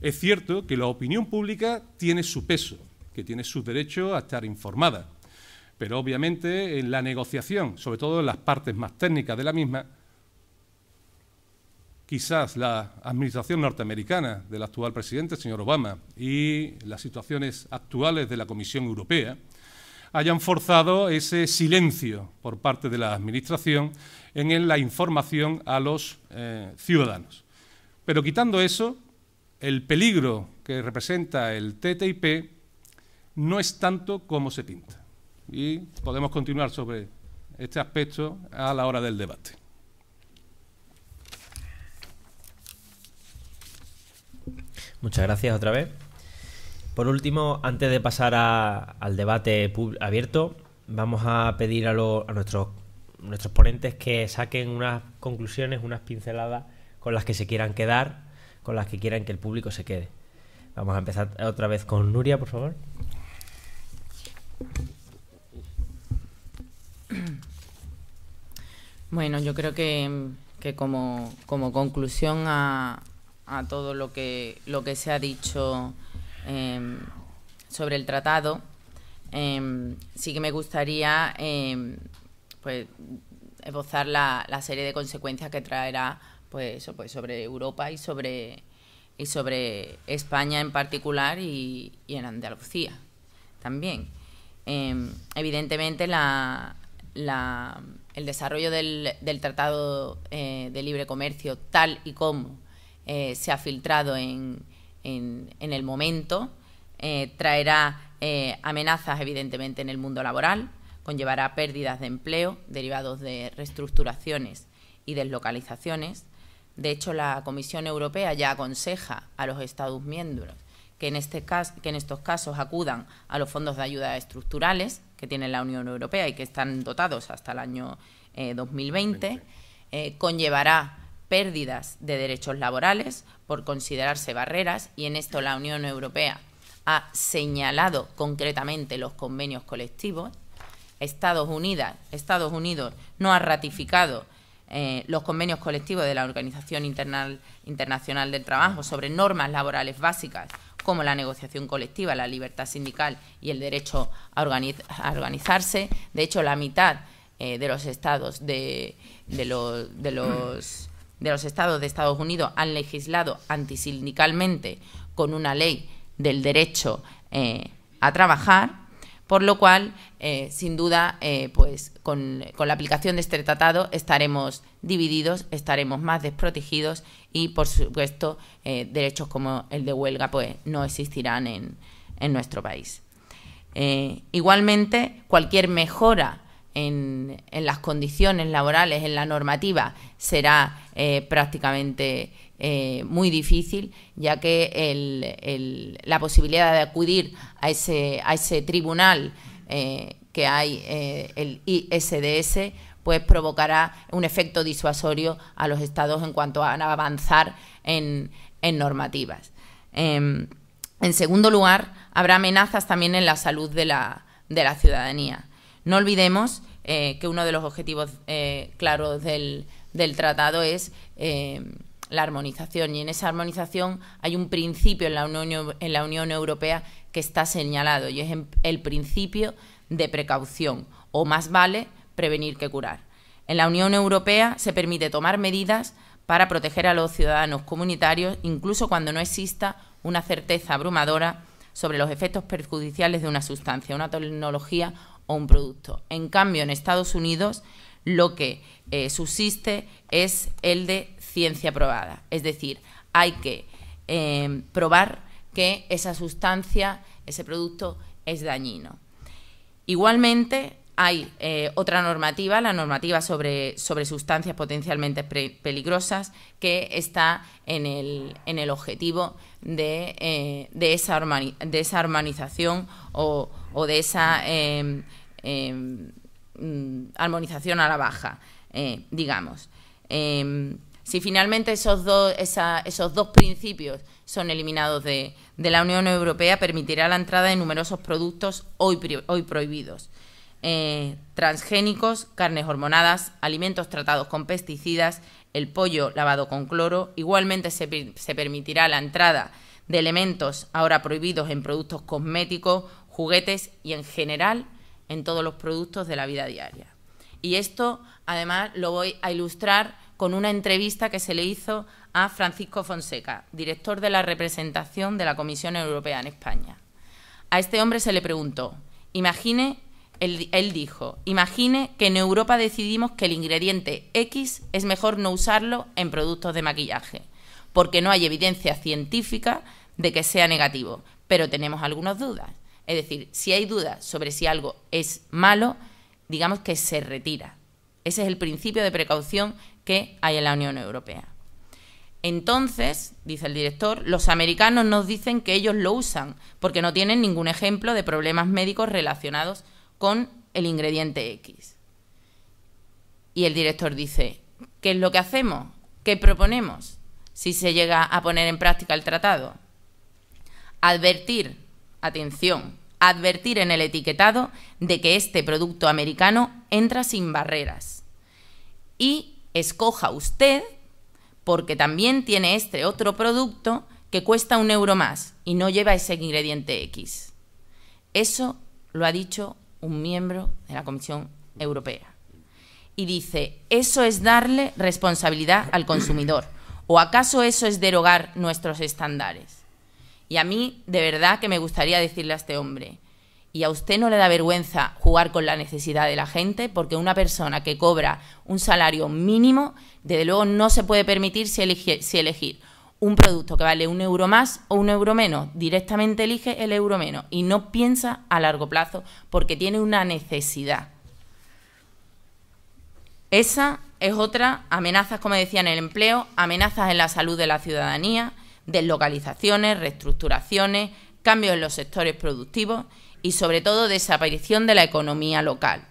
es cierto que la opinión pública tiene su peso, que tiene su derecho a estar informada, pero obviamente en la negociación, sobre todo en las partes más técnicas de la misma, quizás la administración norteamericana del actual presidente, el señor Obama, y las situaciones actuales de la Comisión Europea hayan forzado ese silencio por parte de la administración en la información a los ciudadanos. Pero quitando eso, el peligro que representa el TTIP no es tanto como se pinta. Y podemos continuar sobre este aspecto a la hora del debate. Muchas gracias otra vez. Por último, antes de pasar al debate abierto, vamos a pedir a nuestros ponentes que saquen unas conclusiones, unas pinceladas con las que se quieran quedar, con las que quieran que el público se quede. Vamos a empezar otra vez con Nuria, por favor. Bueno, yo creo que como conclusión a todo lo que se ha dicho sobre el tratado, sí que me gustaría pues esbozar la serie de consecuencias que traerá pues sobre Europa y sobre España en particular y en Andalucía también. Evidentemente el desarrollo del Tratado de Libre Comercio tal y como se ha filtrado en el momento traerá amenazas evidentemente en el mundo laboral, conllevará pérdidas de empleo derivados de reestructuraciones y deslocalizaciones. De hecho, la Comisión Europea ya aconseja a los Estados miembros que en estos casos acudan a los fondos de ayuda estructurales que tiene la Unión Europea y que están dotados hasta el año 2020. Conllevará pérdidas de derechos laborales por considerarse barreras, y en esto la Unión Europea ha señalado concretamente los convenios colectivos. Estados Unidos no ha ratificado los convenios colectivos de la Organización Internacional del Trabajo sobre normas laborales básicas como la negociación colectiva, la libertad sindical y el derecho a organizarse. De hecho, la mitad de los estados de Estados Unidos han legislado antisindicalmente con una ley del derecho a trabajar, por lo cual, sin duda, pues con la aplicación de este tratado estaremos divididos, estaremos más desprotegidos y, por supuesto, derechos como el de huelga pues no existirán en nuestro país. Igualmente, cualquier mejora en las condiciones laborales, en la normativa, será prácticamente muy difícil, ya que la posibilidad de acudir a ese tribunal que hay, el ISDS, pues provocará un efecto disuasorio a los estados en cuanto a avanzar en normativas. En segundo lugar, habrá amenazas también en la salud de la ciudadanía. No olvidemos que uno de los objetivos claros del tratado es la armonización, y en esa armonización hay un principio en la Unión Europea que está señalado, y es el principio de precaución, o más vale prevenir que curar. En la Unión Europea se permite tomar medidas para proteger a los ciudadanos comunitarios, incluso cuando no exista una certeza abrumadora sobre los efectos perjudiciales de una sustancia, una tecnología o un producto. En cambio, en Estados Unidos lo que subsiste es el de ciencia probada, es decir, hay que probar que esa sustancia, ese producto, es dañino. Igualmente, hay otra normativa, la normativa sobre sustancias potencialmente peligrosas, que está en el objetivo de esa armonización o de esa armonización a la baja, digamos. Si finalmente esos dos principios son eliminados de la Unión Europea, permitirá la entrada de numerosos productos hoy prohibidos. Transgénicos, carnes hormonadas, alimentos tratados con pesticidas, el pollo lavado con cloro. Igualmente se permitirá la entrada de elementos ahora prohibidos en productos cosméticos, juguetes y, en general, en todos los productos de la vida diaria. Y esto, además, lo voy a ilustrar con una entrevista que se le hizo a Francisco Fonseca, director de la representación de la Comisión Europea en España. A este hombre se le preguntó, él dijo, imagine que en Europa decidimos que el ingrediente X es mejor no usarlo en productos de maquillaje, porque no hay evidencia científica de que sea negativo, pero tenemos algunas dudas. Es decir, si hay dudas sobre si algo es malo, digamos que se retira. Ese es el principio de precaución que hay en la Unión Europea. Entonces, dice el director, los americanos nos dicen que ellos lo usan porque no tienen ningún ejemplo de problemas médicos relacionados con el ingrediente X. Y el director dice, ¿qué es lo que hacemos? ¿Qué proponemos si se llega a poner en práctica el tratado? Advertir, atención, advertir en el etiquetado de que este producto americano entra sin barreras. Y escoja usted, porque también tiene este otro producto que cuesta €1 más y no lleva ese ingrediente X. Eso lo ha dicho un miembro de la Comisión Europea. Y dice, ¿eso es darle responsabilidad al consumidor? ¿O acaso eso es derogar nuestros estándares? Y a mí, de verdad, que me gustaría decirle a este hombre, ¿y a usted no le da vergüenza jugar con la necesidad de la gente? Porque una persona que cobra un salario mínimo, desde luego no se puede permitir si elegir un producto que vale €1 más o €1 menos. Directamente elige el €1 menos y no piensa a largo plazo porque tiene una necesidad. Esa es otra, amenazas, como decía, en el empleo, amenazas en la salud de la ciudadanía, deslocalizaciones, reestructuraciones, cambios en los sectores productivos y, sobre todo, desaparición de la economía local.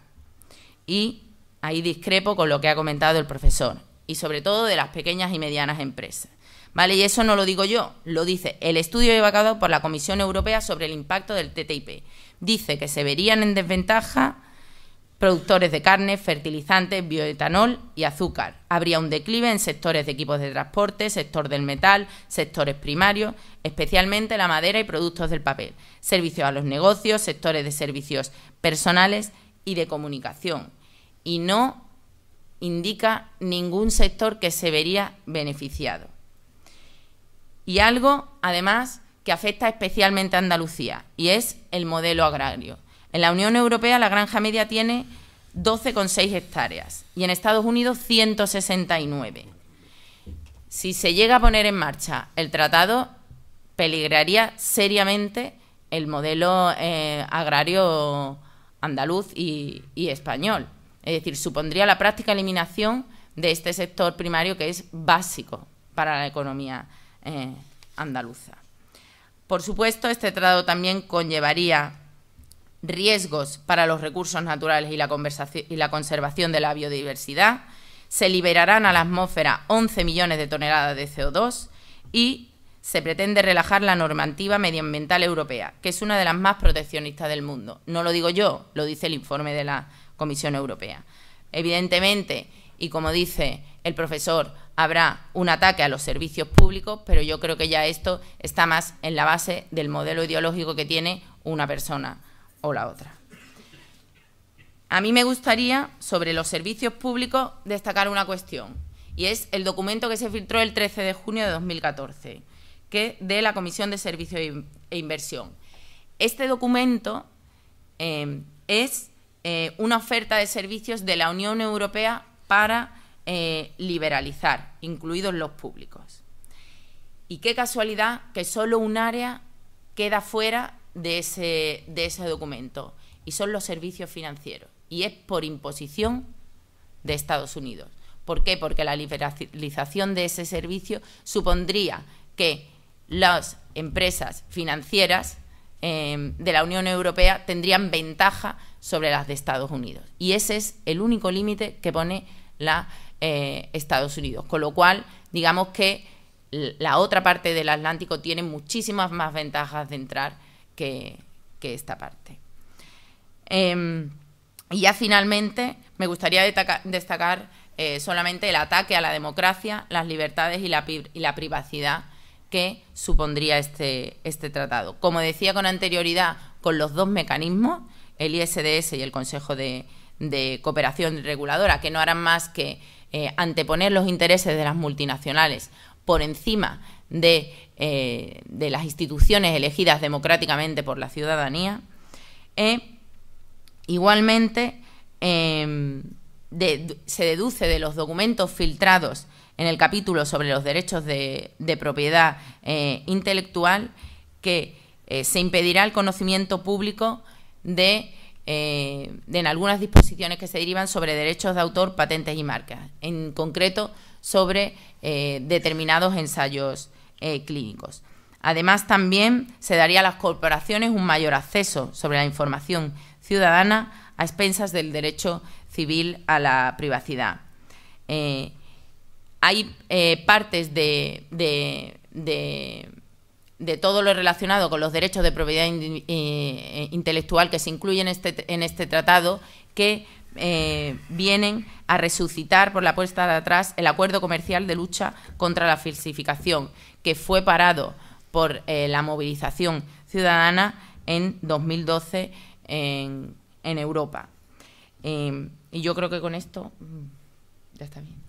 Y ahí discrepo con lo que ha comentado el profesor. y sobre todo de las pequeñas y medianas empresas. ¿Vale? Y eso no lo digo yo, lo dice el estudio llevado por la Comisión Europea sobre el impacto del TTIP. Dice que se verían en desventaja productores de carne, fertilizantes, bioetanol y azúcar. Habría un declive en sectores de equipos de transporte, sector del metal, sectores primarios, especialmente la madera y productos del papel, servicios a los negocios, sectores de servicios personales y de comunicación. Y no indica ningún sector que se vería beneficiado. Y algo, además, que afecta especialmente a Andalucía, y es el modelo agrario. En la Unión Europea la granja media tiene 12,6 hectáreas y en Estados Unidos 169. Si se llega a poner en marcha el tratado, peligraría seriamente el modelo agrario andaluz y español. Es decir, supondría la práctica eliminación de este sector primario que es básico para la economía andaluza. Por supuesto, este tratado también conllevaría riesgos para los recursos naturales y la conservación de la biodiversidad. Se liberarán a la atmósfera 11 millones de toneladas de CO2 y se pretende relajar la normativa medioambiental europea, que es una de las más proteccionistas del mundo. No lo digo yo, lo dice el informe de la Comisión Europea. Evidentemente, y como dice el profesor, habrá un ataque a los servicios públicos, pero yo creo que ya esto está más en la base del modelo ideológico que tiene una persona o la otra. A mí me gustaría, sobre los servicios públicos, destacar una cuestión, y es el documento que se filtró el 13 de junio de 2014, que de la Comisión de Servicios e Inversión. Este documento es una oferta de servicios de la Unión Europea para liberalizar, incluidos los públicos. Y qué casualidad que solo un área queda fuera de ese documento, y son los servicios financieros, y es por imposición de Estados Unidos. ¿Por qué? Porque la liberalización de ese servicio supondría que las empresas financieras de la Unión Europea tendrían ventaja sobre las de Estados Unidos, y ese es el único límite que pone Estados Unidos, con lo cual digamos que la otra parte del Atlántico tiene muchísimas más ventajas de entrar que esta parte. Y ya finalmente me gustaría destacar solamente el ataque a la democracia, las libertades y la privacidad que supondría este tratado. Como decía con anterioridad, con los dos mecanismos, el ISDS y el Consejo de Cooperación Reguladora, que no harán más que anteponer los intereses de las multinacionales por encima de las instituciones elegidas democráticamente por la ciudadanía. Igualmente, se deduce de los documentos filtrados en el capítulo sobre los derechos de propiedad intelectual que se impedirá el conocimiento público de en algunas disposiciones que se derivan sobre derechos de autor, patentes y marcas, en concreto sobre determinados ensayos clínicos. Además, también se daría a las corporaciones un mayor acceso sobre la información ciudadana a expensas del derecho civil a la privacidad. Hay partes de todo lo relacionado con los derechos de propiedad intelectual que se incluyen en este tratado que vienen a resucitar por la puerta de atrás el acuerdo comercial de lucha contra la falsificación, que fue parado por la movilización ciudadana en 2012 en Europa. Y yo creo que con esto ya está bien.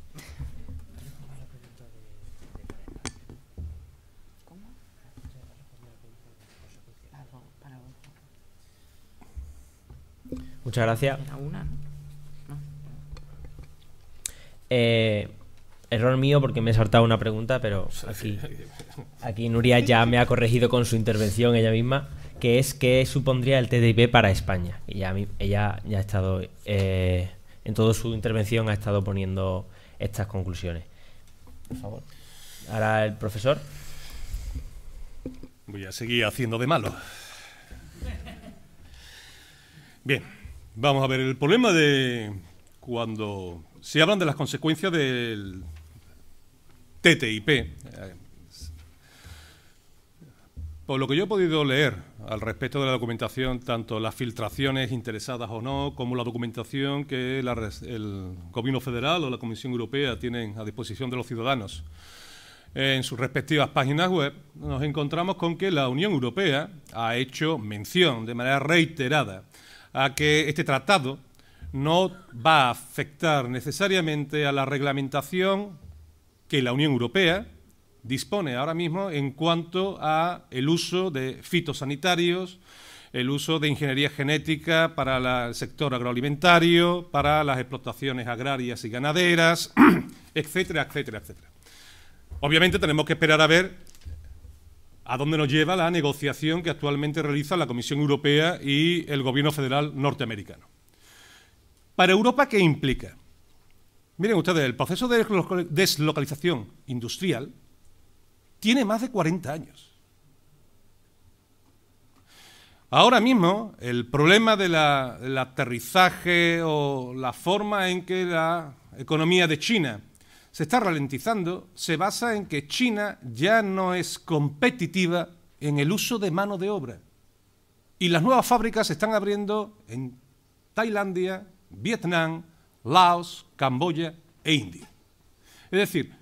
Muchas gracias. Error mío porque me he saltado una pregunta, pero aquí Nuria ya me ha corregido con su intervención ella misma, que es qué supondría el TTIP para España. Y ella ya ha estado, en toda su intervención ha estado poniendo estas conclusiones. Por favor. Ahora el profesor. Voy a seguir haciendo de malo. Bien, vamos a ver el problema de cuando se hablan de las consecuencias del TTIP. Por lo que yo he podido leer al respecto de la documentación, tanto las filtraciones interesadas o no, como la documentación que el Gobierno federal o la Comisión Europea tienen a disposición de los ciudadanos en sus respectivas páginas web, nos encontramos con que la Unión Europea ha hecho mención de manera reiterada a que este tratado no va a afectar necesariamente a la reglamentación que la Unión Europea dispone ahora mismo en cuanto a el uso de fitosanitarios, el uso de ingeniería genética para el sector agroalimentario, para las explotaciones agrarias y ganaderas, etcétera, etcétera, etcétera. Obviamente tenemos que esperar a ver a dónde nos lleva la negociación que actualmente realiza la Comisión Europea y el Gobierno federal norteamericano. Para Europa, ¿qué implica? Miren ustedes, el proceso de deslocalización industrial tiene más de 40 años. Ahora mismo, el problema del aterrizaje o la forma en que la economía de China se está ralentizando se basa en que China ya no es competitiva en el uso de mano de obra. Y las nuevas fábricas se están abriendo en Tailandia, Vietnam, Laos, Camboya e India. Es decir,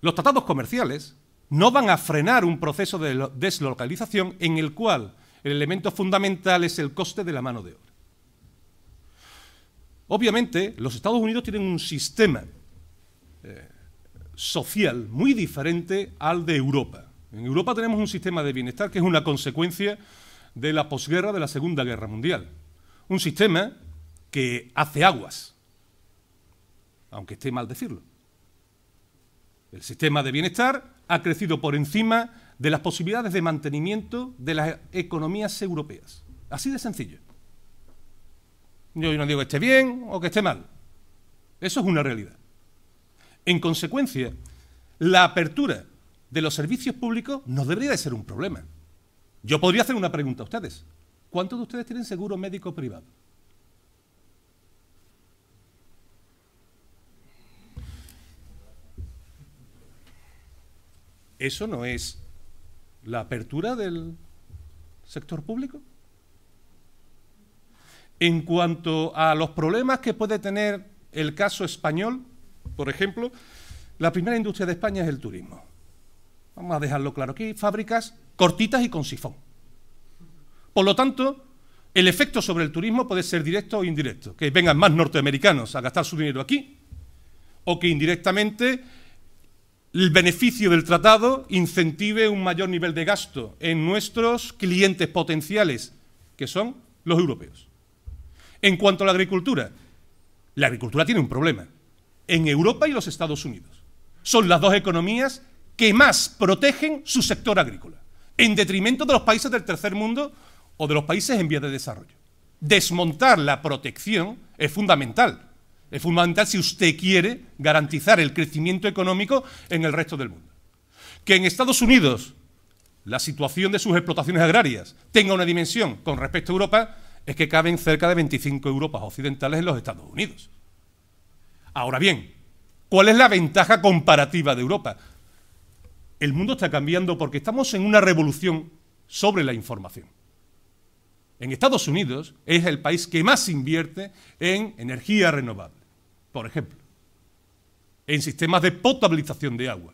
los tratados comerciales no van a frenar un proceso de deslocalización en el cual el elemento fundamental es el coste de la mano de obra. Obviamente, los Estados Unidos tienen un sistema social muy diferente al de Europa. En Europa tenemos un sistema de bienestar que es una consecuencia de la posguerra de la Segunda Guerra Mundial. Un sistema que hace aguas, aunque esté mal decirlo. El sistema de bienestar ha crecido por encima de las posibilidades de mantenimiento de las economías europeas. Así de sencillo. Yo no digo que esté bien o que esté mal. Eso es una realidad. En consecuencia, la apertura de los servicios públicos no debería de ser un problema. Yo podría hacer una pregunta a ustedes. ¿Cuántos de ustedes tienen seguro médico privado? ¿Eso no es la apertura del sector público? En cuanto a los problemas que puede tener el caso español, por ejemplo, la primera industria de España es el turismo. Vamos a dejarlo claro aquí, fábricas cortitas y con sifón. Por lo tanto, el efecto sobre el turismo puede ser directo o indirecto, que vengan más norteamericanos a gastar su dinero aquí, o que indirectamente el beneficio del tratado incentive un mayor nivel de gasto en nuestros clientes potenciales, que son los europeos. En cuanto a la agricultura tiene un problema. En Europa y los Estados Unidos son las dos economías que más protegen su sector agrícola, en detrimento de los países del tercer mundo o de los países en vías de desarrollo. Desmontar la protección es fundamental. Es fundamental si usted quiere garantizar el crecimiento económico en el resto del mundo. Que en Estados Unidos la situación de sus explotaciones agrarias tenga una dimensión con respecto a Europa es que caben cerca de 25 Europas occidentales en los Estados Unidos. Ahora bien, ¿cuál es la ventaja comparativa de Europa? El mundo está cambiando porque estamos en una revolución sobre la información. En Estados Unidos es el país que más invierte en energía renovable, por ejemplo, en sistemas de potabilización de agua,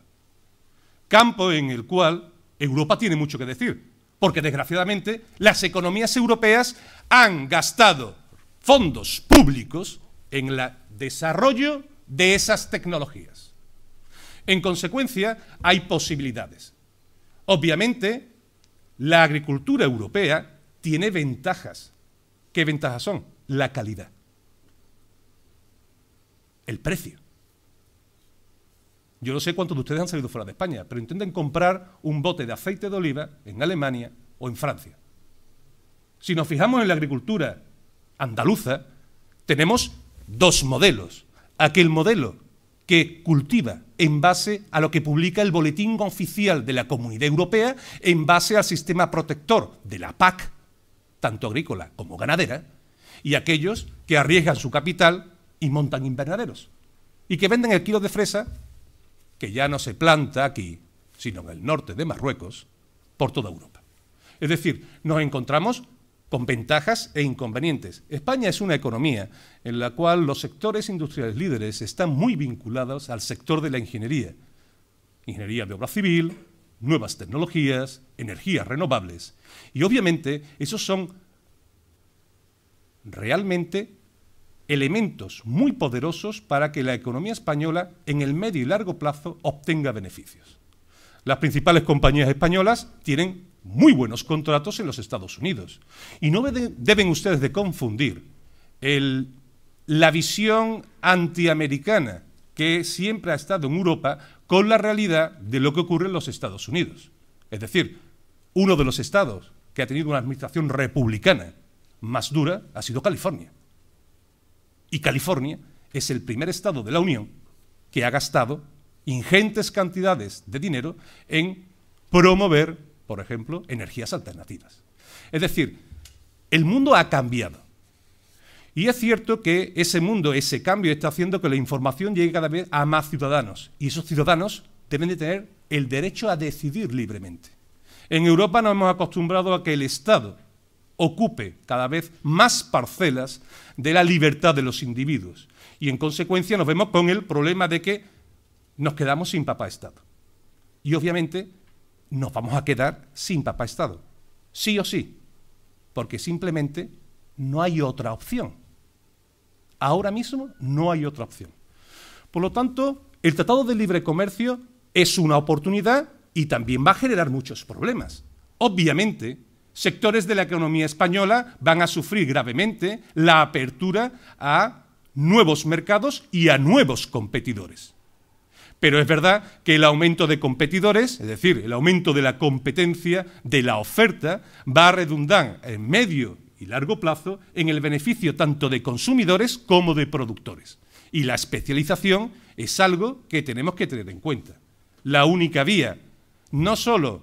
campo en el cual Europa tiene mucho que decir, porque desgraciadamente las economías europeas han gastado fondos públicos en el desarrollo de esas tecnologías. En consecuencia, hay posibilidades. Obviamente, la agricultura europea tiene ventajas. ¿Qué ventajas son? La calidad. El precio. Yo no sé cuántos de ustedes han salido fuera de España, pero intenten comprar un bote de aceite de oliva en Alemania o en Francia. Si nos fijamos en la agricultura andaluza, tenemos dos modelos. Aquel modelo que cultiva en base a lo que publica el boletín oficial de la Comunidad Europea, en base al sistema protector de la PAC, tanto agrícola como ganadera, y aquellos que arriesgan su capital y montan invernaderos. Y que venden el kilo de fresa, que ya no se planta aquí, sino en el norte de Marruecos, por toda Europa. Es decir, nos encontramos con ventajas e inconvenientes. España es una economía en la cual los sectores industriales líderes están muy vinculados al sector de la ingeniería. Ingeniería de obra civil, nuevas tecnologías, energías renovables. Y obviamente esos son realmente elementos muy poderosos para que la economía española en el medio y largo plazo obtenga beneficios. Las principales compañías españolas tienen muy buenos contratos en los Estados Unidos. Y no deben ustedes de confundir la visión antiamericana que siempre ha estado en Europa con la realidad de lo que ocurre en los Estados Unidos. Es decir, uno de los estados que ha tenido una administración republicana más dura ha sido California. Y California es el primer estado de la Unión que ha gastado ingentes cantidades de dinero en promover, por ejemplo, energías alternativas. Es decir, el mundo ha cambiado. Y es cierto que ese mundo, ese cambio, está haciendo que la información llegue cada vez a más ciudadanos. Y esos ciudadanos deben de tener el derecho a decidir libremente. En Europa nos hemos acostumbrado a que el Estado ocupe cada vez más parcelas de la libertad de los individuos. Y en consecuencia nos vemos con el problema de que nos quedamos sin papá Estado. Y obviamente nos vamos a quedar sin papá Estado, sí o sí, porque simplemente no hay otra opción. Ahora mismo no hay otra opción. Por lo tanto, el Tratado de Libre Comercio es una oportunidad y también va a generar muchos problemas. Obviamente, sectores de la economía española van a sufrir gravemente la apertura a nuevos mercados y a nuevos competidores. Pero es verdad que el aumento de competidores, es decir, el aumento de la competencia, de la oferta, va a redundar en medio y largo plazo en el beneficio tanto de consumidores como de productores. Y la especialización es algo que tenemos que tener en cuenta. La única vía, no solo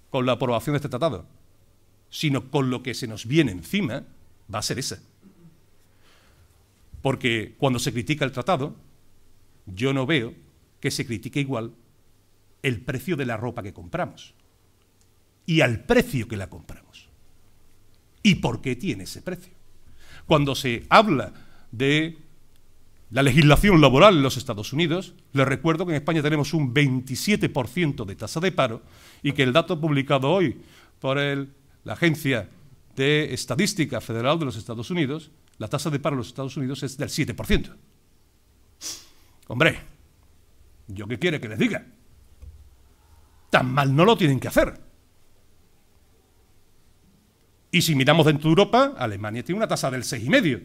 con la aprobación de este tratado, sino con lo que se nos viene encima, va a ser esa. Porque cuando se critica el tratado, yo no veo que se critique igual el precio de la ropa que compramos y al precio que la compramos. ¿Y por qué tiene ese precio? Cuando se habla de la legislación laboral en los Estados Unidos, les recuerdo que en España tenemos un 27% de tasa de paro y que el dato publicado hoy por la Agencia de Estadística Federal de los Estados Unidos, la tasa de paro en los Estados Unidos es del 7%. Hombre, ¿yo qué quiere que les diga? Tan mal no lo tienen que hacer. Y si miramos dentro de Europa, Alemania tiene una tasa del 6,5%.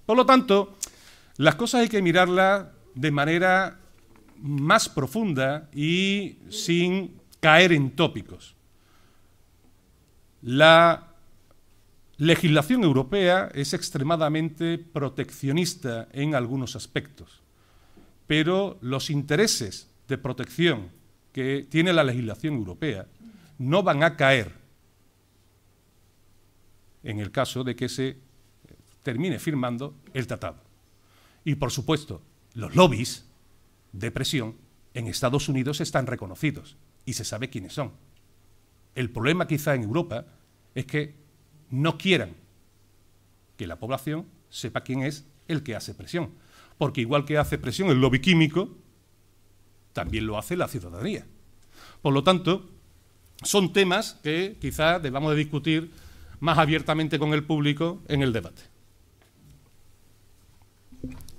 Por lo tanto, las cosas hay que mirarlas de manera más profunda y sin caer en tópicos. La legislación europea es extremadamente proteccionista en algunos aspectos, pero los intereses de protección que tiene la legislación europea no van a caer en el caso de que se termine firmando el tratado. Y, por supuesto, los lobbies de presión en Estados Unidos están reconocidos y se sabe quiénes son. El problema quizá en Europa es que no quieran que la población sepa quién es el que hace presión, porque igual que hace presión el lobby químico, también lo hace la ciudadanía. Por lo tanto, son temas que quizá debamos de discutir más abiertamente con el público en el debate.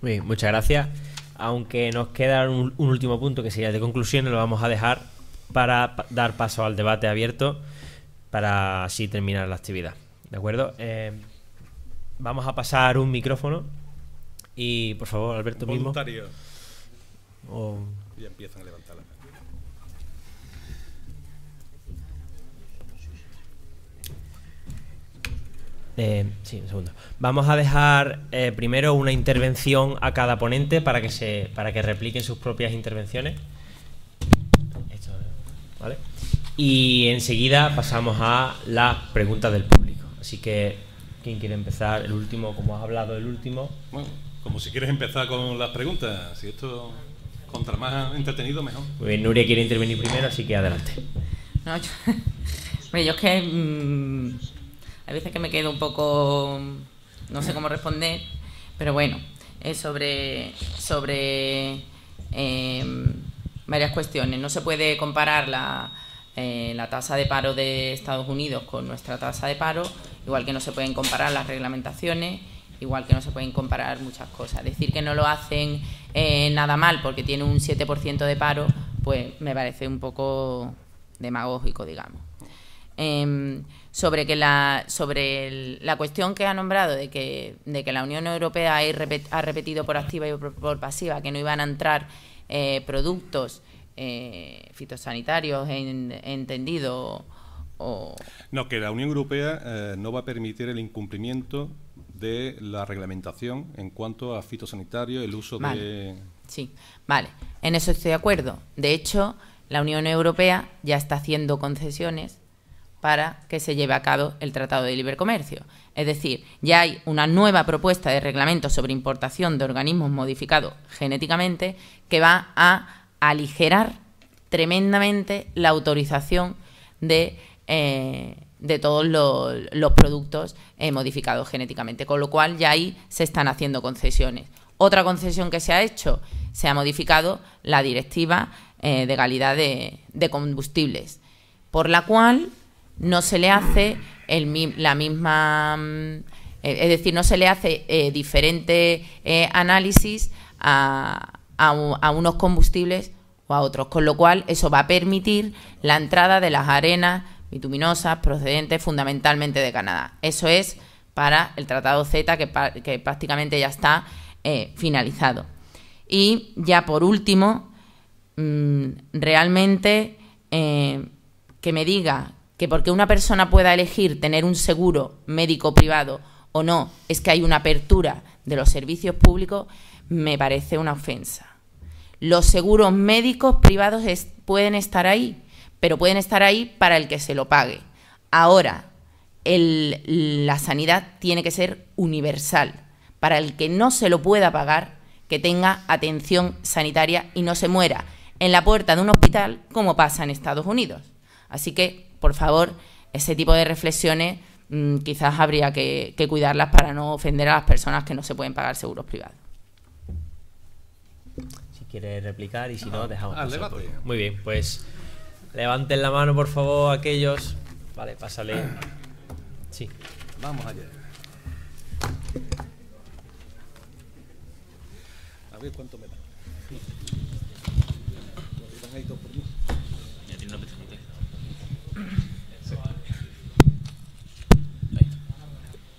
Muy bien, muchas gracias. Aunque nos queda un último punto que sería de conclusión, lo vamos a dejar para dar paso al debate abierto para así terminar la actividad. ¿De acuerdo? Vamos a pasar un micrófono y, por favor, Alberto mismo. Voluntario. Ya empiezan a levantar la mano. Sí, un segundo. Vamos a dejar primero una intervención a cada ponente para que repliquen sus propias intervenciones. Esto, ¿vale? Y enseguida pasamos a las preguntas del público. Así que ¿Quién quiere empezar? El último, como has hablado, el último. Bueno, como si quieres empezar con las preguntas. Si esto, contra más entretenido, mejor. Muy bien, Nuria quiere intervenir primero, así que adelante. No, yo es que hay veces que me quedo un poco, no sé cómo responder, pero bueno, sobre varias cuestiones. No se puede comparar la tasa de paro de Estados Unidos con nuestra tasa de paro, igual que no se pueden comparar las reglamentaciones, igual que no se pueden comparar muchas cosas. Decir que no lo hacen nada mal porque tiene un 7% de paro, pues me parece un poco demagógico, digamos. Sobre la cuestión que ha nombrado de que la Unión Europea ha repetido por activa y por pasiva que no iban a entrar productos fitosanitarios, entendido o... No, que la Unión Europea no va a permitir el incumplimiento de la reglamentación en cuanto a fitosanitarios, el uso de... Sí, vale, en eso estoy de acuerdo. De hecho, la Unión Europea ya está haciendo concesiones para que se lleve a cabo el Tratado de Libre Comercio. Es decir, ya hay una nueva propuesta de reglamento sobre importación de organismos modificados genéticamente que va a aligerar tremendamente la autorización de todos los productos modificados genéticamente, con lo cual ya ahí se están haciendo concesiones. Otra concesión que se ha hecho, se ha modificado la directiva de calidad de combustibles, por la cual no se le hace la misma, es decir, no se le hace diferente análisis a unos combustibles o a otros, con lo cual eso va a permitir la entrada de las arenas bituminosas procedentes fundamentalmente de Canadá. Eso es para el Tratado CETA, que prácticamente ya está finalizado. Y ya por último, realmente que me diga que porque una persona pueda elegir tener un seguro médico privado o no, es que hay una apertura de los servicios públicos, me parece una ofensa. Los seguros médicos privados pueden estar ahí, pero pueden estar ahí para el que se lo pague. Ahora, la sanidad tiene que ser universal. Para el que no se lo pueda pagar, que tenga atención sanitaria y no se muera en la puerta de un hospital como pasa en Estados Unidos. Así que, por favor, ese tipo de reflexiones quizás habría que cuidarlas para no ofender a las personas que no se pueden pagar seguros privados. Si quieres replicar y si no, dejamos al pasar. debate. Muy bien, pues levanten la mano, por favor, aquellos. Vale, pásale. Sí. Vamos allá. A ver cuánto me da.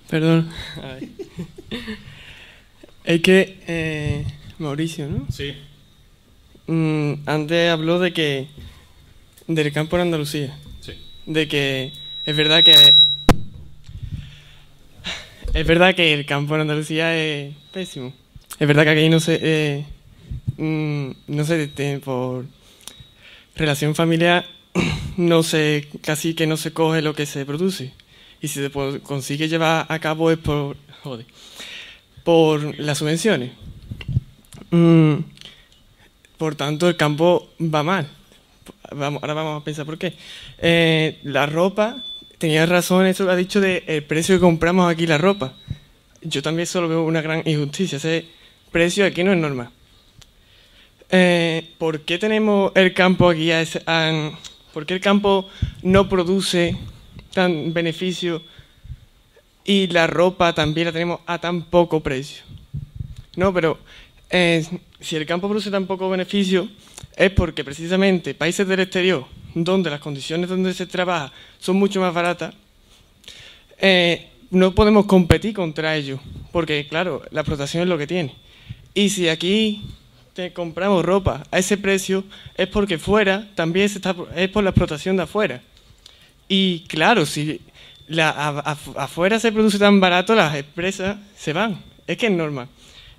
Perdón. Es que Mauricio, ¿no? Sí. Antes habló de que del campo en Andalucía. Sí. De que es verdad que el campo en Andalucía es pésimo. Es verdad que aquí no sé por relación familiar casi que no se coge lo que se produce. Y si se consigue llevar a cabo es por las subvenciones. Por tanto, el campo va mal. Ahora vamos a pensar por qué. La ropa, tenía razón eso que ha dicho del precio que compramos aquí la ropa. Yo también solo veo una gran injusticia. Ese precio aquí no es normal. ¿Por qué tenemos el campo aquí? ¿Por qué el campo no produce tan beneficio y la ropa también la tenemos a tan poco precio? No, pero si el campo produce tan poco beneficio es porque precisamente países del exterior, donde las condiciones donde se trabaja son mucho más baratas, no podemos competir contra ellos, porque claro, la explotación es lo que tiene. Y si aquí te compramos ropa a ese precio, es porque fuera también es por la explotación de afuera. Y claro, si afuera se produce tan barato, las empresas se van. Es que es normal.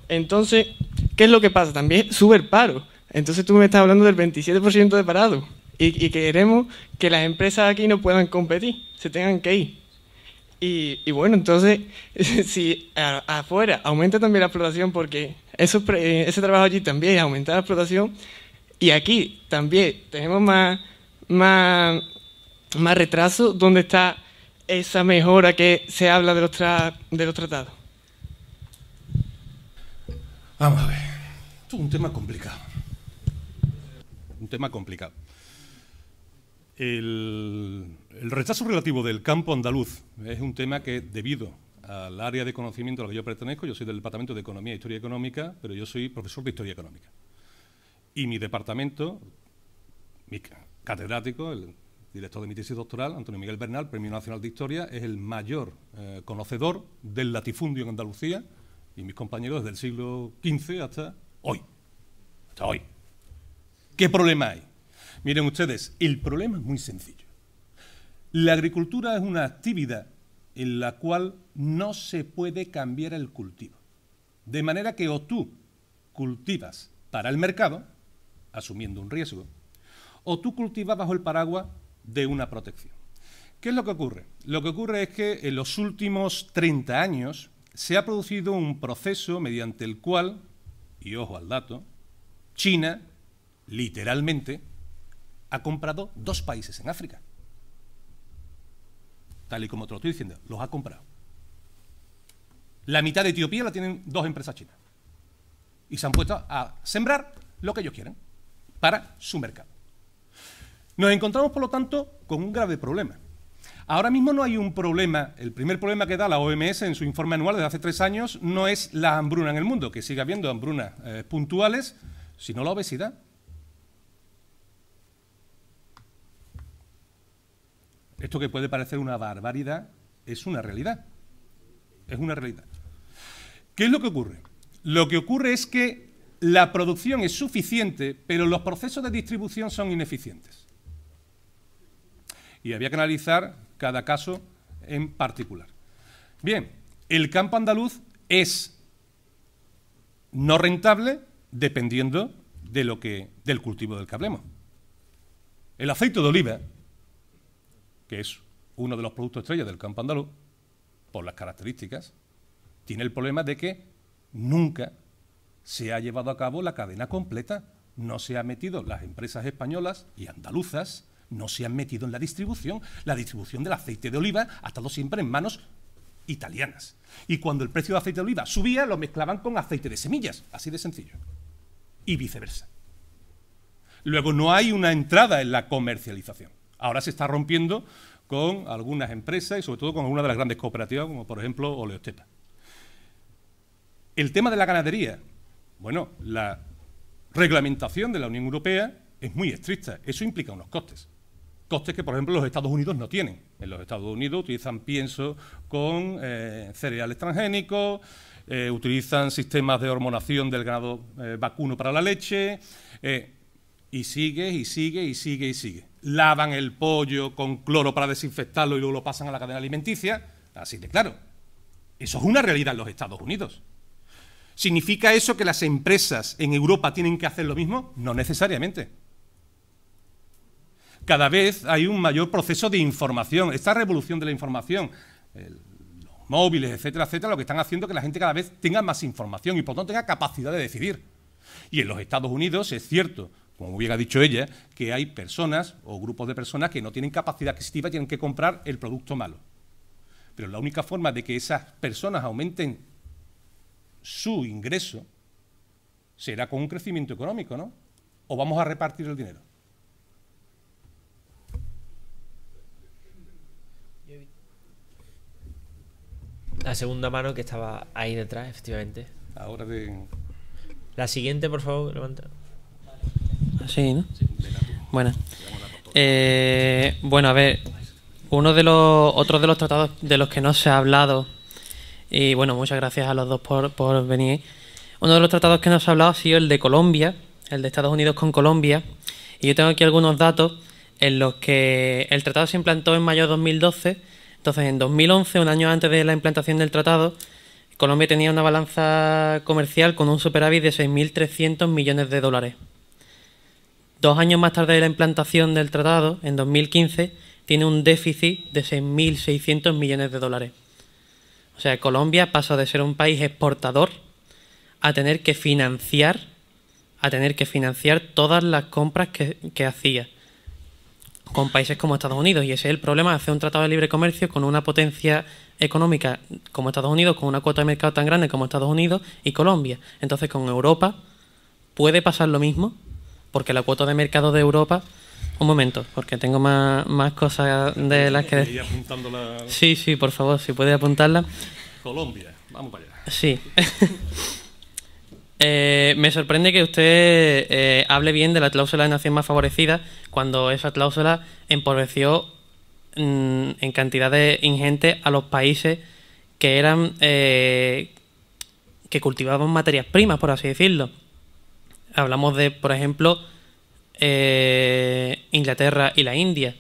Entonces, ¿qué es lo que pasa? También sube el paro. Entonces tú me estás hablando del 27% de parado. Y queremos que las empresas aquí no puedan competir, se tengan que ir. Y bueno, entonces, si afuera aumenta también la explotación, porque ese trabajo allí también aumenta la explotación, y aquí también tenemos más retraso, ¿dónde está esa mejora que se habla de los tratados? Vamos a ver. Esto es un tema complicado. Un tema complicado. El rechazo relativo del campo andaluz es un tema que, debido al área de conocimiento a la que yo pertenezco, yo soy del Departamento de Economía e Historia Económica, pero yo soy profesor de Historia Económica. Y mi departamento, mi catedrático, el director de mi tesis doctoral, Antonio Miguel Bernal, Premio Nacional de Historia, es el mayor conocedor del latifundio en Andalucía, y mis compañeros desde el siglo XV hasta hoy. Hasta hoy. ¿Qué problema hay? Miren ustedes, el problema es muy sencillo. La agricultura es una actividad en la cual no se puede cambiar el cultivo. De manera que o tú cultivas para el mercado, asumiendo un riesgo, o tú cultivas bajo el paraguas de una protección. ¿Qué es lo que ocurre? Lo que ocurre es que en los últimos 30 años se ha producido un proceso mediante el cual, y ojo al dato, China, literalmente, ha comprado 2 países en África. Tal y como te lo estoy diciendo, los ha comprado. La mitad de Etiopía la tienen 2 empresas chinas. Y se han puesto a sembrar lo que ellos quieren para su mercado. Nos encontramos, por lo tanto, con un grave problema. Ahora mismo no hay un problema. El primer problema que da la OMS en su informe anual desde hace 3 años no es la hambruna en el mundo, que sigue habiendo hambrunas puntuales, sino la obesidad. Esto que puede parecer una barbaridad es una realidad. Es una realidad. ¿Qué es lo que ocurre? Lo que ocurre es que la producción es suficiente, pero los procesos de distribución son ineficientes. Y había que analizar cada caso en particular. Bien, el campo andaluz es no rentable dependiendo del cultivo del que hablemos. El aceite de oliva, que es uno de los productos estrella del campo andaluz, por las características, tiene el problema de que nunca se ha llevado a cabo la cadena completa. No se han metido las empresas españolas y andaluzas, no se han metido en la distribución. La distribución del aceite de oliva ha estado siempre en manos italianas. Y cuando el precio del aceite de oliva subía, lo mezclaban con aceite de semillas, así de sencillo. Y viceversa. Luego no hay una entrada en la comercialización. Ahora se está rompiendo con algunas empresas y sobre todo con algunas de las grandes cooperativas, como por ejemplo Oleostepa. El tema de la ganadería, bueno, la reglamentación de la Unión Europea es muy estricta. Eso implica unos costes. Costes que, por ejemplo, los Estados Unidos no tienen. En los Estados Unidos utilizan pienso con cereales transgénicos, utilizan sistemas de hormonación del ganado vacuno para la leche, y sigue, y sigue, y sigue, y sigue. Lavan el pollo con cloro para desinfectarlo y luego lo pasan a la cadena alimenticia. Así de claro. Eso es una realidad en los Estados Unidos. ¿Significa eso que las empresas en Europa tienen que hacer lo mismo? No necesariamente. Cada vez hay un mayor proceso de información. Esta revolución de la información, los móviles, etcétera, etcétera, lo que están haciendo es que la gente cada vez tenga más información y por lo tanto tenga capacidad de decidir. Y en los Estados Unidos es cierto, como bien ha dicho ella, que hay personas o grupos de personas que no tienen capacidad adquisitiva y tienen que comprar el producto malo. Pero la única forma de que esas personas aumenten su ingreso será con un crecimiento económico, ¿no? ¿O vamos a repartir el dinero? La segunda mano que estaba ahí detrás, efectivamente. Ahora de... La siguiente, por favor, levanta. Sí, ¿no? Bueno. Bueno, a ver, otro de los tratados de los que no se ha hablado, y bueno, muchas gracias a los dos por venir. Uno de los tratados que no se ha hablado ha sido el de Colombia, el de Estados Unidos con Colombia, y yo tengo aquí algunos datos en los que el tratado se implantó en mayo de 2012. Entonces, en 2011, un año antes de la implantación del tratado, Colombia tenía una balanza comercial con un superávit de 6.300 millones de dólares. 2 años más tarde de la implantación del tratado, en 2015, tiene un déficit de 6.600 millones de dólares. O sea, Colombia pasó de ser un país exportador a tener que financiar todas las compras que hacía con países como Estados Unidos. Y ese es el problema de hacer un tratado de libre comercio con una potencia económica como Estados Unidos, con una cuota de mercado tan grande como Estados Unidos y Colombia. Entonces, con Europa puede pasar lo mismo, porque la cuota de mercado de Europa... Un momento, porque tengo más cosas de las que... Y apuntándola... Sí, por favor, si puede apuntarla. Colombia, vamos para allá. Sí. Me sorprende que usted hable bien de la cláusula de nación más favorecida cuando esa cláusula empobreció en cantidades ingentes a los países que eran que cultivaban materias primas, por así decirlo. Hablamos de, por ejemplo, Inglaterra y la India.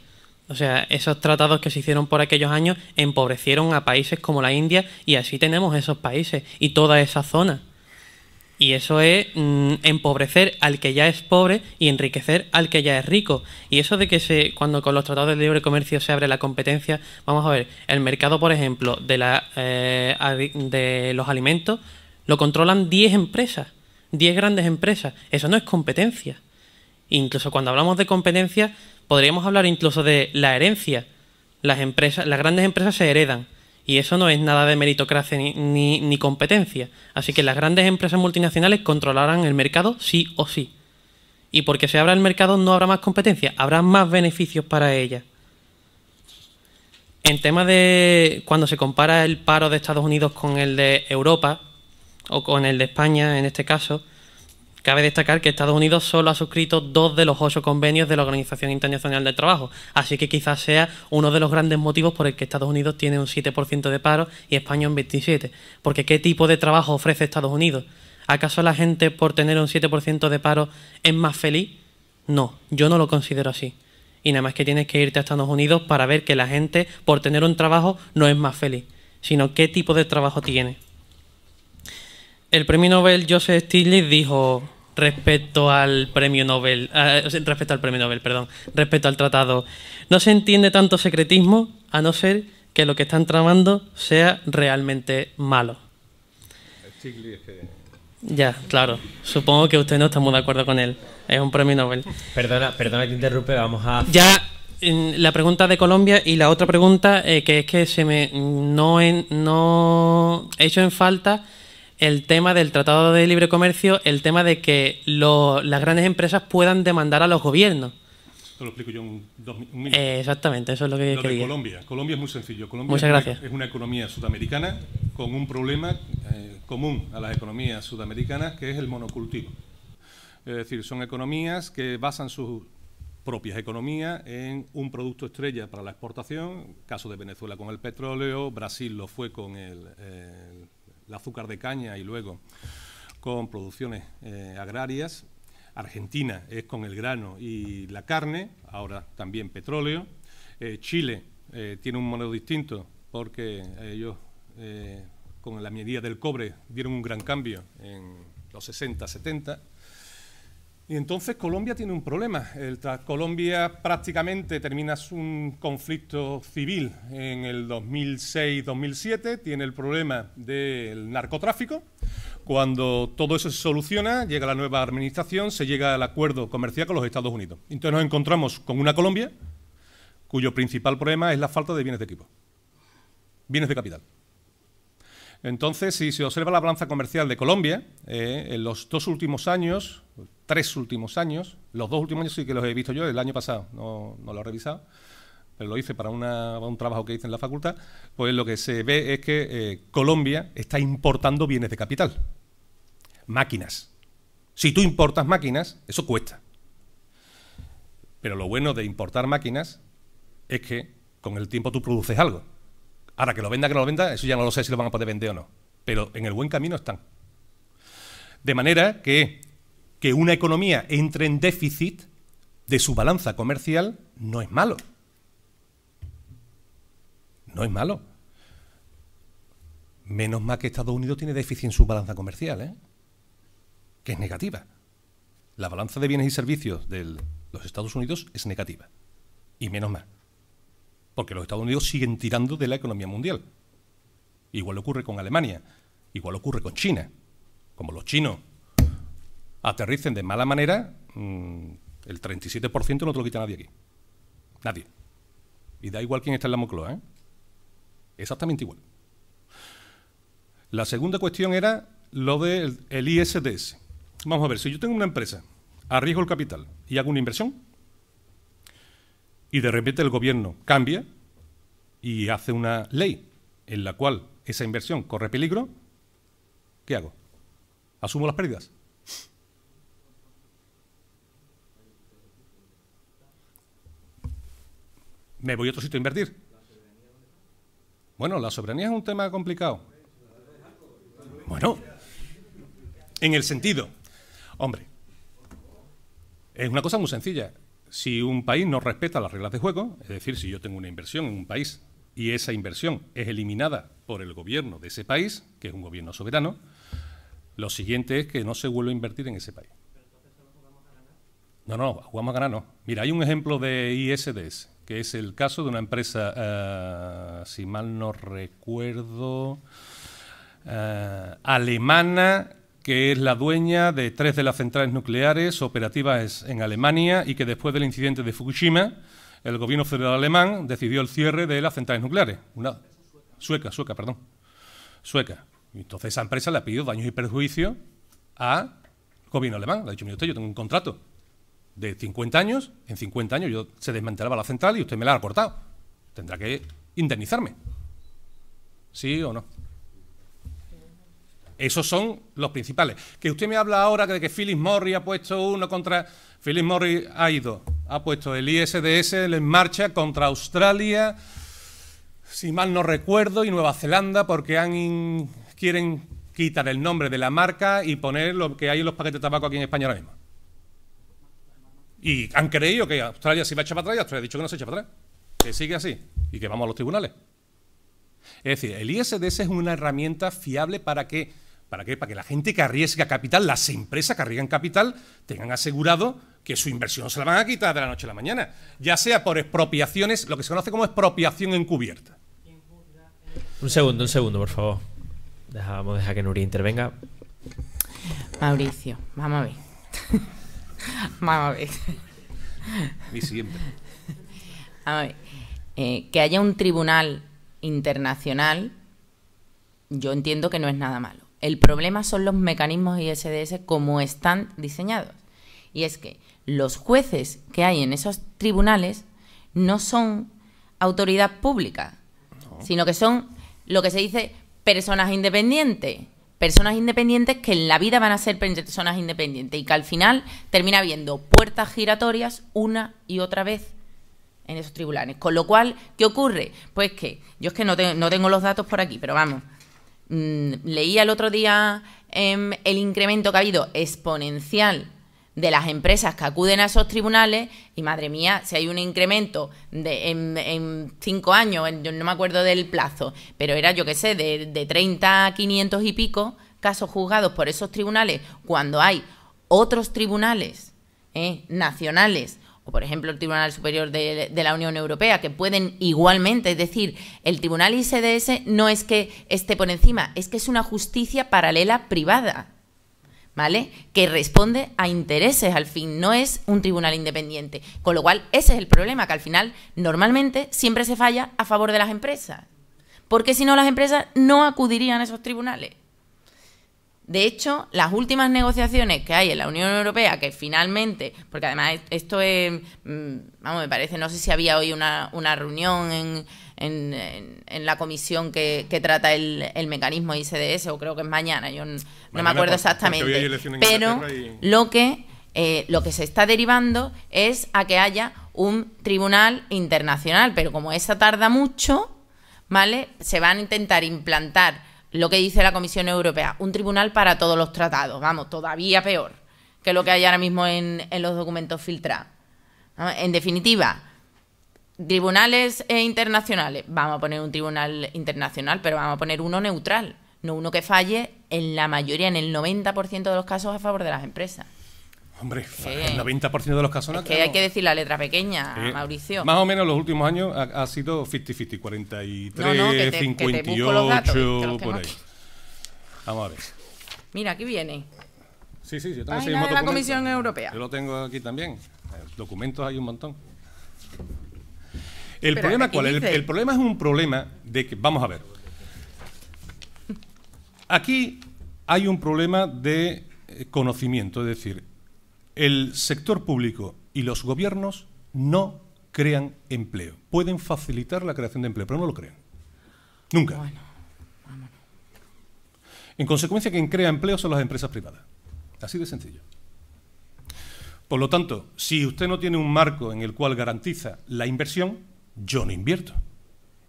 O sea, esos tratados que se hicieron por aquellos años empobrecieron a países como la India, y así tenemos esos países y toda esa zona. Y eso es empobrecer al que ya es pobre y enriquecer al que ya es rico. Y eso de que cuando con los tratados de libre comercio se abre la competencia, vamos a ver, el mercado, por ejemplo, de los alimentos, lo controlan 10 empresas, 10 grandes empresas. Eso no es competencia. Incluso cuando hablamos de competencia, podríamos hablar incluso de la herencia. Las grandes empresas se heredan. Y eso no es nada de meritocracia ni competencia. Así que las grandes empresas multinacionales controlarán el mercado sí o sí. Y porque se abra el mercado no habrá más competencia, habrá más beneficios para ellas. En tema de cuando se compara el paro de Estados Unidos con el de Europa, o con el de España en este caso, cabe destacar que Estados Unidos solo ha suscrito 2 de los 8 convenios de la Organización Internacional del Trabajo, así que quizás sea uno de los grandes motivos por el que Estados Unidos tiene un 7% de paro y España un 27%. Porque ¿qué tipo de trabajo ofrece Estados Unidos? ¿Acaso la gente por tener un 7% de paro es más feliz? No, yo no lo considero así. Y nada más que tienes que irte a Estados Unidos para ver que la gente por tener un trabajo no es más feliz, sino qué tipo de trabajo tiene. El premio Nobel Joseph Stiglitz dijo respecto al premio Nobel, respecto al tratado: no se entiende tanto secretismo a no ser que lo que están tramando sea realmente malo. Ya, claro. Supongo que usted no está muy de acuerdo con él. Es un premio Nobel. Perdona que te interrumpe, vamos a... Ya, la pregunta de Colombia y la otra pregunta, que es que no he hecho en falta el tema del Tratado de Libre Comercio, el tema de que las grandes empresas puedan demandar a los gobiernos. Te lo explico yo en 2 minutos. Exactamente, eso es lo que Lo quería. de Colombia. Colombia es muy sencillo. Colombia Muchas gracias. Es una economía sudamericana con un problema común a las economías sudamericanas, que es el monocultivo. Es decir, son economías que basan sus propias economías en un producto estrella para la exportación, caso de Venezuela con el petróleo, Brasil lo fue con el azúcar de caña y luego con producciones agrarias. Argentina es con el grano y la carne, ahora también petróleo. Chile tiene un modelo distinto porque ellos con la minería del cobre dieron un gran cambio en los 60, 70. Y entonces Colombia tiene un problema. Colombia prácticamente termina un conflicto civil en el 2006-2007, tiene el problema del narcotráfico. Cuando todo eso se soluciona, llega la nueva administración, se llega al acuerdo comercial con los Estados Unidos. Entonces nos encontramos con una Colombia cuyo principal problema es la falta de bienes de equipo, bienes de capital. Entonces, si se observa la balanza comercial de Colombia, en los 2 últimos años, 3 últimos años, los 2 últimos años sí que los he visto yo, el año pasado no lo he revisado, pero lo hice para un trabajo que hice en la facultad, pues lo que se ve es que Colombia está importando bienes de capital, máquinas. Si tú importas máquinas, eso cuesta. Pero lo bueno de importar máquinas es que con el tiempo tú produces algo. Ahora, que no lo venda, eso ya no lo sé si lo van a poder vender o no. Pero en el buen camino están. De manera que una economía entre en déficit de su balanza comercial no es malo. No es malo. Menos mal que Estados Unidos tiene déficit en su balanza comercial, que es negativa. La balanza de bienes y servicios de los Estados Unidos es negativa. Y menos mal. porque los Estados Unidos siguen tirando de la economía mundial. Igual ocurre con Alemania, igual ocurre con China. Como los chinos aterricen de mala manera, el 37% no te lo quita nadie aquí. Nadie. Y da igual quién está en la Moncloa, ¿eh? Exactamente igual. La segunda cuestión era lo del ISDS. Vamos a ver, si yo tengo una empresa, arriesgo el capital y hago una inversión, y de repente el gobierno cambia y hace una ley en la cual esa inversión corre peligro, ¿qué hago? ¿Asumo las pérdidas? ¿Me voy a otro sitio a invertir? Bueno, la soberanía es un tema complicado. Bueno, en el sentido, hombre, es una cosa muy sencilla. Si un país no respeta las reglas de juego, es decir, si yo tengo una inversión en un país y esa inversión es eliminada por el gobierno de ese país, que es un gobierno soberano, lo siguiente es que no se vuelve a invertir en ese país. No, jugamos a ganar, no. Mira, hay un ejemplo de ISDS, que es el caso de una empresa, si mal no recuerdo, alemana, que es la dueña de 3 de las centrales nucleares operativas en Alemania y que después del incidente de Fukushima, el gobierno federal alemán decidió el cierre de las centrales nucleares. Una sueca. Entonces esa empresa le ha pedido daños y perjuicios al gobierno alemán. Le ha dicho, mire usted, yo tengo un contrato de 50 años, en 50 años se desmantelaba la central y usted me la ha cortado. Tendrá que indemnizarme. ¿Sí o no? Esos son los principales. Que usted me habla ahora de que Philip Morris ha puesto uno contra... Philip Morris ha puesto el ISDS en marcha contra Australia, si mal no recuerdo, y Nueva Zelanda, porque quieren quitar el nombre de la marca y poner lo que hay en los paquetes de tabaco aquí en España ahora mismo. Y han creído que Australia se iba a echar para atrás y Australia ha dicho que no se echa para atrás, que sigue así y que vamos a los tribunales. Es decir, el ISDS es una herramienta fiable ¿para qué? Para que la gente que arriesga capital, las empresas que arriesgan capital, tengan asegurado que su inversión no se la van a quitar de la noche a la mañana, ya sea por expropiaciones, lo que se conoce como expropiación encubierta. Un segundo, por favor. Vamos a dejar que Nuria intervenga. Mauricio, vamos a ver. Vamos a ver. Y siempre. A ver, que haya un tribunal internacional, yo entiendo que no es nada malo. El problema son los mecanismos ISDS como están diseñados. Y es que los jueces que hay en esos tribunales no son autoridad pública, sino que son lo que se dice personas independientes. Personas independientes que en la vida van a ser personas independientes y que al final termina habiendo puertas giratorias una y otra vez en esos tribunales. Con lo cual, ¿qué ocurre? Pues que, yo es que no tengo los datos por aquí, pero vamos, leía el otro día el incremento que ha habido exponencial de las empresas que acuden a esos tribunales y, madre mía, si hay un incremento en 5 años, yo no me acuerdo del plazo, pero era, yo qué sé, de 30 a 500 y pico casos juzgados por esos tribunales, cuando hay otros tribunales nacionales, o por ejemplo el Tribunal Superior de la Unión Europea, que pueden igualmente, es decir, el Tribunal ISDS no es que esté por encima, es que es una justicia paralela privada, ¿vale? Que responde a intereses, al fin, no es un tribunal independiente. Con lo cual, ese es el problema, que al final, normalmente, siempre se falla a favor de las empresas. Porque si no, las empresas no acudirían a esos tribunales. De hecho, las últimas negociaciones que hay en la Unión Europea, que finalmente, porque además esto es, vamos, me parece, no sé si había hoy una reunión en la comisión que trata el mecanismo ISDS, o creo que es mañana, yo no me acuerdo exactamente, pero lo que se está derivando es a que haya un tribunal internacional, pero como esa tarda mucho, ¿vale? Se van a intentar implantar lo que dice la Comisión Europea, un tribunal para todos los tratados, vamos, todavía peor que lo que hay ahora mismo en los documentos filtrados. En definitiva, tribunales internacionales, vamos a poner un tribunal internacional, pero vamos a poner uno neutral, no uno que falle en la mayoría, en el 90% de los casos a favor de las empresas. Hombre, el 90% de los casos... Es que hay que decir la letra pequeña, Mauricio. Más o menos los últimos años ha sido 50-50, 43, 58, por ahí. Vamos a ver. Mira, aquí viene. Sí, yo tengo ese Página mismo de la documento. Comisión Europea. Yo lo tengo aquí también. Documentos hay un montón. Pero, ¿El problema ¿qué cuál es? dice? El problema es un problema de que... Vamos a ver. Aquí hay un problema de conocimiento, es decir, el sector público y los gobiernos no crean empleo. Pueden facilitar la creación de empleo, pero no lo crean. Nunca. Bueno, vámonos. En consecuencia, quien crea empleo son las empresas privadas. Así de sencillo. Por lo tanto, si usted no tiene un marco en el cual garantiza la inversión, yo no invierto.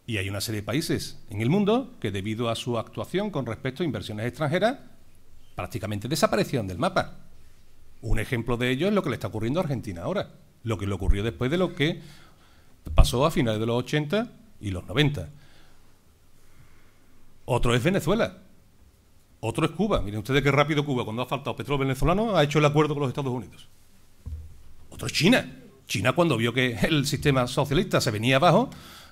Y hay una serie de países en el mundo que, debido a su actuación con respecto a inversiones extranjeras, prácticamente desaparecieron del mapa. Un ejemplo de ello es lo que le está ocurriendo a Argentina ahora, lo que le ocurrió después de lo que pasó a finales de los 80 y los 90. Otro es Venezuela, otro es Cuba. Miren ustedes qué rápido Cuba, cuando ha faltado petróleo venezolano, ha hecho el acuerdo con los Estados Unidos. Otro es China. China, cuando vio que el sistema socialista se venía abajo,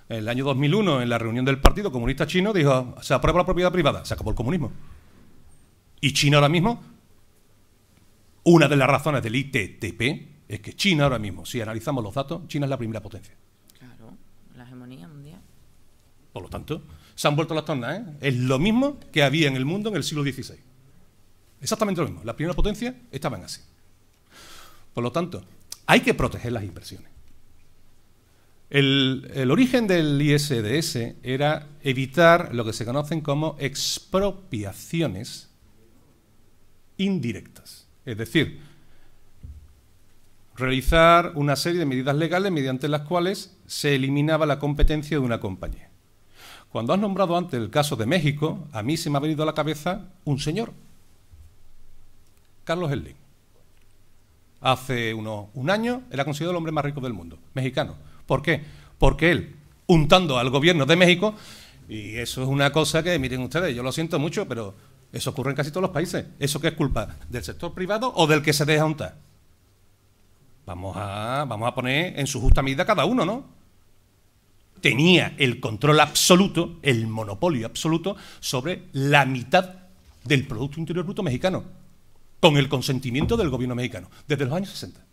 en el año 2001, en la reunión del Partido Comunista Chino, dijo, se aprueba la propiedad privada, se acabó el comunismo. Y China ahora mismo, una de las razones del ITTP es que China ahora mismo, si analizamos los datos, China es la primera potencia. Claro, la hegemonía mundial. Por lo tanto, se han vuelto las tornas, ¿eh? Es lo mismo que había en el mundo en el siglo XVI. Exactamente lo mismo. La primera potencia estaban así. Por lo tanto, hay que proteger las inversiones. El origen del ISDS era evitar lo que se conocen como expropiaciones indirectas. Es decir, realizar una serie de medidas legales mediante las cuales se eliminaba la competencia de una compañía. Cuando has nombrado antes el caso de México, a mí se me ha venido a la cabeza un señor, Carlos Slim. Hace un año era considerado el hombre más rico del mundo, mexicano. ¿Por qué? Porque él, untando al gobierno de México, y eso es una cosa que, miren ustedes, yo lo siento mucho, pero eso ocurre en casi todos los países. ¿Eso qué es culpa? ¿Del sector privado o del que se deja untar? Vamos a poner en su justa medida cada uno, ¿no? Tenía el control absoluto, el monopolio absoluto, sobre la mitad del Producto Interior Bruto mexicano, con el consentimiento del gobierno mexicano, desde los años 60.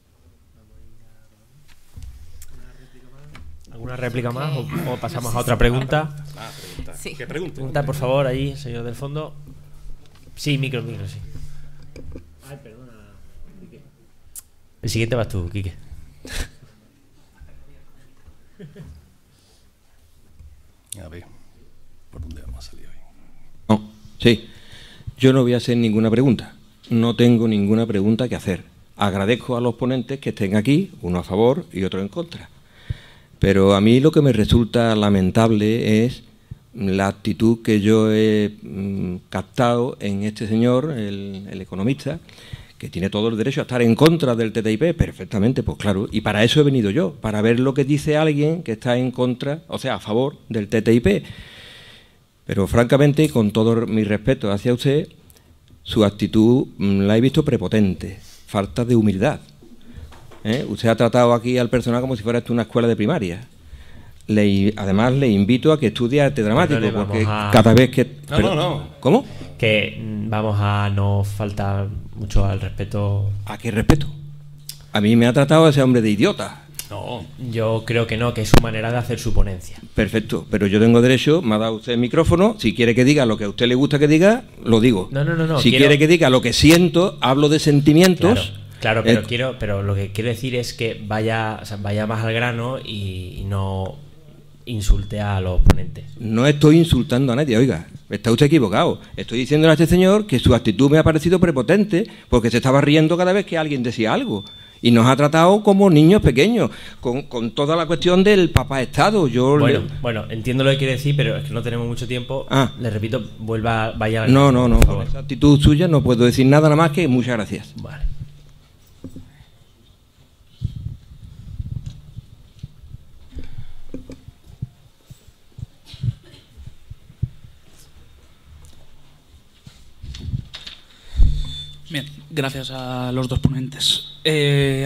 ¿Alguna réplica más o pasamos a otra pregunta? Sí. ¿Qué pregunta? Pregunta, por favor, ahí, señor del fondo. Sí, micro, sí. Ay, perdona, Quique. El siguiente vas tú, Quique. A ver, ¿por dónde vamos a salir hoy? No, sí. Yo no voy a hacer ninguna pregunta. No tengo ninguna pregunta que hacer. Agradezco a los ponentes que estén aquí, uno a favor y otro en contra. Pero a mí lo que me resulta lamentable es la actitud que yo he captado en este señor, el economista, que tiene todo el derecho a estar en contra del TTIP, perfectamente, pues claro, y para eso he venido yo, para ver lo que dice alguien que está en contra, o sea, a favor del TTIP. Pero francamente, con todo mi respeto hacia usted, su actitud la he visto prepotente, falta de humildad. Usted ha tratado aquí al personal como si fuera esto una escuela de primaria. Además, le invito a que estudie arte dramático, porque cada vez que... No. ¿Cómo? Que vamos a no faltar mucho al respeto. ¿A qué respeto? A mí me ha tratado ese hombre de idiota. No. Yo creo que no, que es su manera de hacer su ponencia. Perfecto, pero yo tengo derecho, me ha dado usted el micrófono, si quiere que diga lo que a usted le gusta que diga, lo digo. No. Si quiere que diga lo que siento, hablo de sentimientos. Claro, pero lo que quiero decir es que vaya más al grano y no insulte a los ponentes. No estoy insultando a nadie, oiga, está usted equivocado. Estoy diciéndole a este señor que su actitud me ha parecido prepotente porque se estaba riendo cada vez que alguien decía algo. Y nos ha tratado como niños pequeños, con toda la cuestión del papá Estado. Bueno, entiendo lo que quiere decir, pero es que no tenemos mucho tiempo. Le repito, vaya al No, por favor. con esa actitud suya no puedo decir nada más que muchas gracias. Vale. Bien, gracias a los dos ponentes.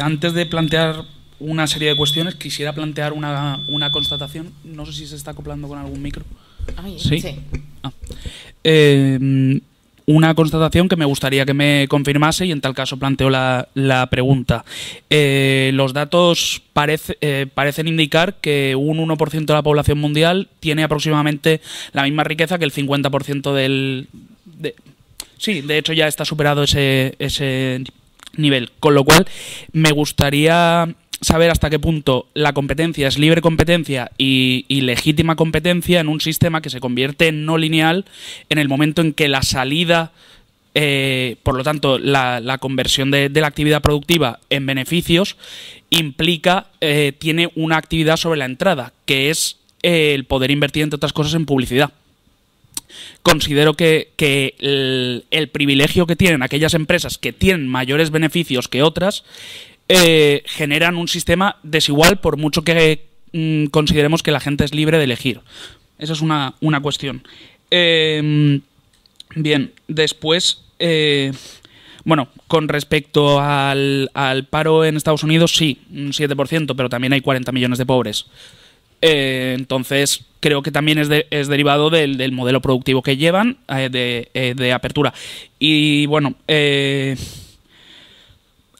Antes de plantear una serie de cuestiones, quisiera plantear una constatación. No sé si se está acoplando con algún micro. Sí. Ah. Una constatación que me gustaría que me confirmase y en tal caso planteo la pregunta. Los datos parecen indicar que un 1% de la población mundial tiene aproximadamente la misma riqueza que el 50% Sí, de hecho ya está superado ese nivel. Con lo cual, me gustaría saber hasta qué punto la competencia es libre competencia y legítima competencia en un sistema que se convierte en no lineal en el momento en que la salida, por lo tanto, la conversión de la actividad productiva en beneficios implica, tiene una actividad sobre la entrada, que es el poder invertir, entre otras cosas, en publicidad. Considero que el privilegio que tienen aquellas empresas que tienen mayores beneficios que otras generan un sistema desigual por mucho que consideremos que la gente es libre de elegir. Esa es una cuestión. Bien, después, bueno, con respecto al paro en Estados Unidos, sí, un 7%, pero también hay 40 millones de pobres. Entonces, creo que también es derivado del modelo productivo que llevan de apertura. Y bueno,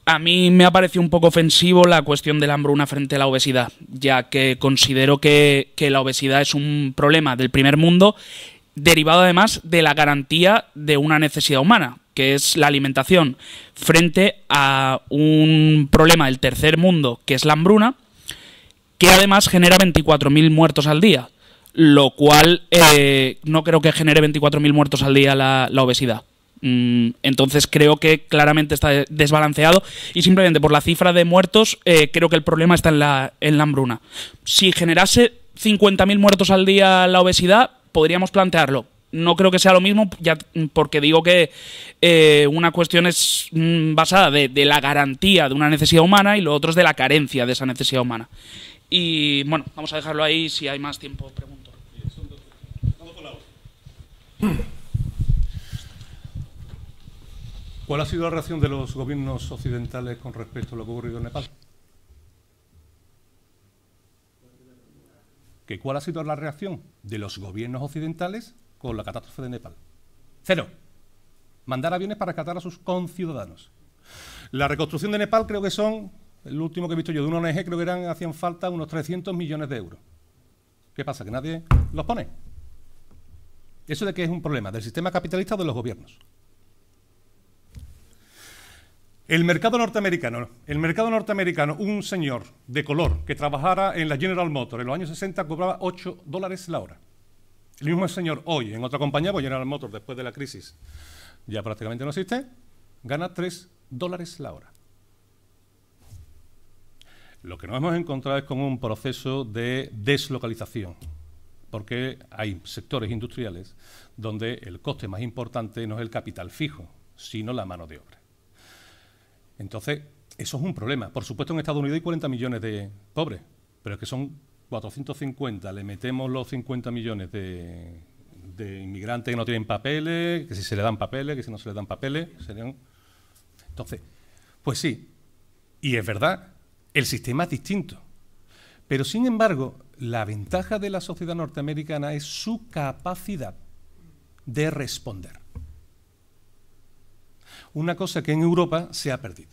a mí me ha parecido un poco ofensivo la cuestión de la hambruna frente a la obesidad, ya que considero que la obesidad es un problema del primer mundo, derivado además de la garantía de una necesidad humana, que es la alimentación, frente a un problema del tercer mundo, que es la hambruna, que además genera 24.000 muertos al día, lo cual no creo que genere 24.000 muertos al día la obesidad. Entonces creo que claramente está desbalanceado y simplemente por la cifra de muertos creo que el problema está en la hambruna. Si generase 50.000 muertos al día la obesidad, podríamos plantearlo. No creo que sea lo mismo, ya porque digo que una cuestión es basada de la garantía de una necesidad humana y lo otro es de la carencia de esa necesidad humana. Y bueno, vamos a dejarlo ahí, si hay más tiempo pregunto. ¿Cuál ha sido la reacción de los gobiernos occidentales con respecto a lo que ha ocurrido en Nepal? ¿Cuál ha sido la reacción de los gobiernos occidentales con la catástrofe de Nepal? Cero. Mandar aviones para rescatar a sus conciudadanos. La reconstrucción de Nepal creo que son, el último que he visto yo de una ONG, creo que hacían falta unos 300 millones de euros. ¿Qué pasa? ¿Que nadie los pone? ¿Eso de qué es un problema? ¿Del sistema capitalista o de los gobiernos? El mercado norteamericano, un señor de color que trabajara en la General Motors en los años 60 cobraba $8 la hora. El mismo señor hoy en otra compañía, pues General Motors después de la crisis ya prácticamente no existe, gana $3 la hora. Lo que nos hemos encontrado es con un proceso de deslocalización, porque hay sectores industriales donde el coste más importante no es el capital fijo, sino la mano de obra. Entonces, eso es un problema. Por supuesto, en Estados Unidos hay 40 millones de pobres, pero es que son 450. Le metemos los 50 millones de inmigrantes que no tienen papeles, que si se le dan papeles, que si no se le dan papeles, serían... Entonces, pues sí, y es verdad, el sistema es distinto. Pero, sin embargo, la ventaja de la sociedad norteamericana es su capacidad de responder. Una cosa que en Europa se ha perdido.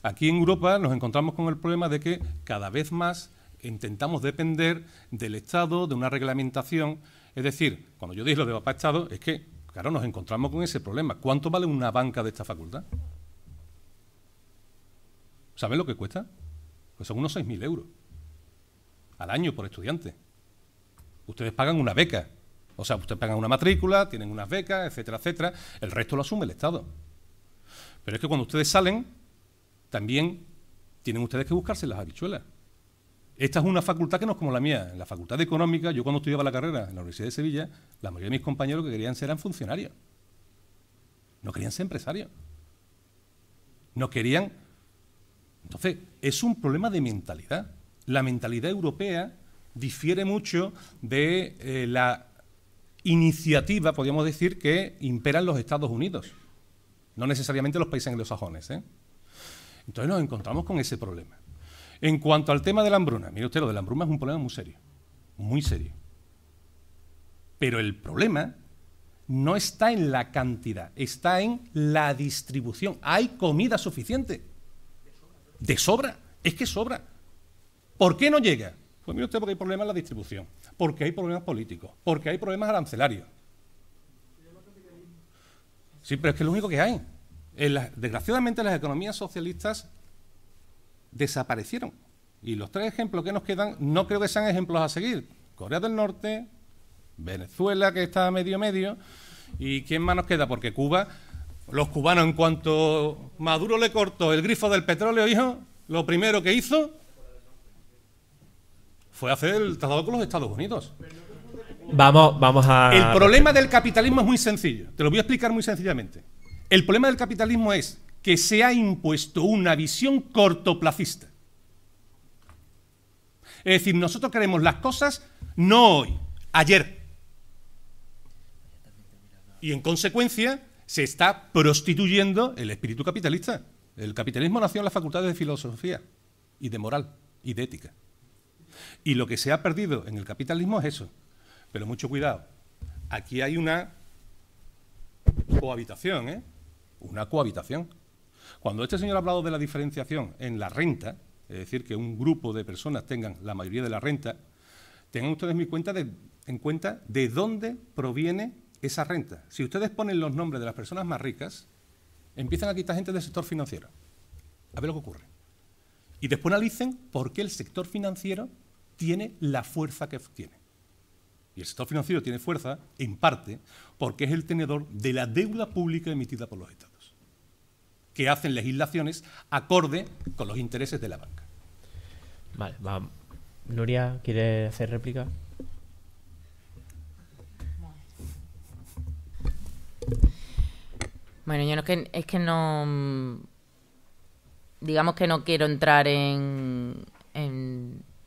Aquí en Europa nos encontramos con el problema de que cada vez más intentamos depender del Estado, de una reglamentación. Es decir, cuando yo digo lo de papá Estado, es que, claro, nos encontramos con ese problema. ¿Cuánto vale una banca de esta facultad? ¿Saben lo que cuesta? Pues son unos 6.000 euros al año por estudiante. Ustedes pagan una beca. O sea, ustedes pagan una matrícula, tienen unas becas, etcétera, etcétera. El resto lo asume el Estado. Pero es que cuando ustedes salen, también tienen ustedes que buscarse las habichuelas. Esta es una facultad que no es como la mía. En la Facultad de Económica, yo cuando estudiaba la carrera en la Universidad de Sevilla, la mayoría de mis compañeros que querían ser eran funcionarios. No querían ser empresarios. No querían... Entonces, es un problema de mentalidad. La mentalidad europea difiere mucho de la iniciativa, podríamos decir, que impera en los Estados Unidos. no necesariamente los países anglosajones, ¿eh? Entonces nos encontramos con ese problema. En cuanto al tema de la hambruna, mire usted, lo de la hambruna es un problema muy serio, muy serio. Pero el problema no está en la cantidad, está en la distribución. Hay comida suficiente. De sobra, es que sobra. ¿Por qué no llega? Pues mire usted, porque hay problemas en la distribución, porque hay problemas políticos, porque hay problemas arancelarios. Sí, pero es que es lo único que hay. Desgraciadamente las economías socialistas desaparecieron. Y los 3 ejemplos que nos quedan no creo que sean ejemplos a seguir. Corea del Norte, Venezuela, que está medio, ¿y quién más nos queda? Porque Cuba, los cubanos, en cuanto Maduro le cortó el grifo del petróleo, hijo, lo primero que hizo fue hacer el tratado con los Estados Unidos. Vamos a... El problema del capitalismo es muy sencillo. Te lo voy a explicar muy sencillamente. El problema del capitalismo es que se ha impuesto una visión cortoplacista. Es decir, nosotros queremos las cosas no hoy, ayer. Y en consecuencia se está prostituyendo el espíritu capitalista. El capitalismo nació en las facultades de filosofía y de moral y de ética. Y lo que se ha perdido en el capitalismo es eso. Pero mucho cuidado. Aquí hay una cohabitación, ¿eh? Una cohabitación. Cuando este señor ha hablado de la diferenciación en la renta, es decir, que un grupo de personas tengan la mayoría de la renta, tengan ustedes en cuenta de dónde proviene esa renta. Si ustedes ponen los nombres de las personas más ricas, empiezan a quitar gente del sector financiero. A ver lo que ocurre. Y después analicen por qué el sector financiero tiene la fuerza que tiene. Y el sector financiero tiene fuerza, en parte, porque es el tenedor de la deuda pública emitida por los Estados, que hacen legislaciones acorde con los intereses de la banca. Vale, va. Nuria, ¿quiere hacer réplica? Bueno, yo es que no... Digamos que no quiero entrar en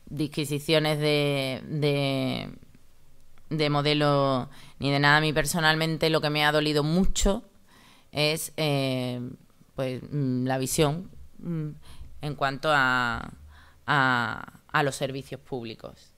disquisiciones de modelo ni de nada. A mí personalmente lo que me ha dolido mucho es pues la visión en cuanto a los servicios públicos.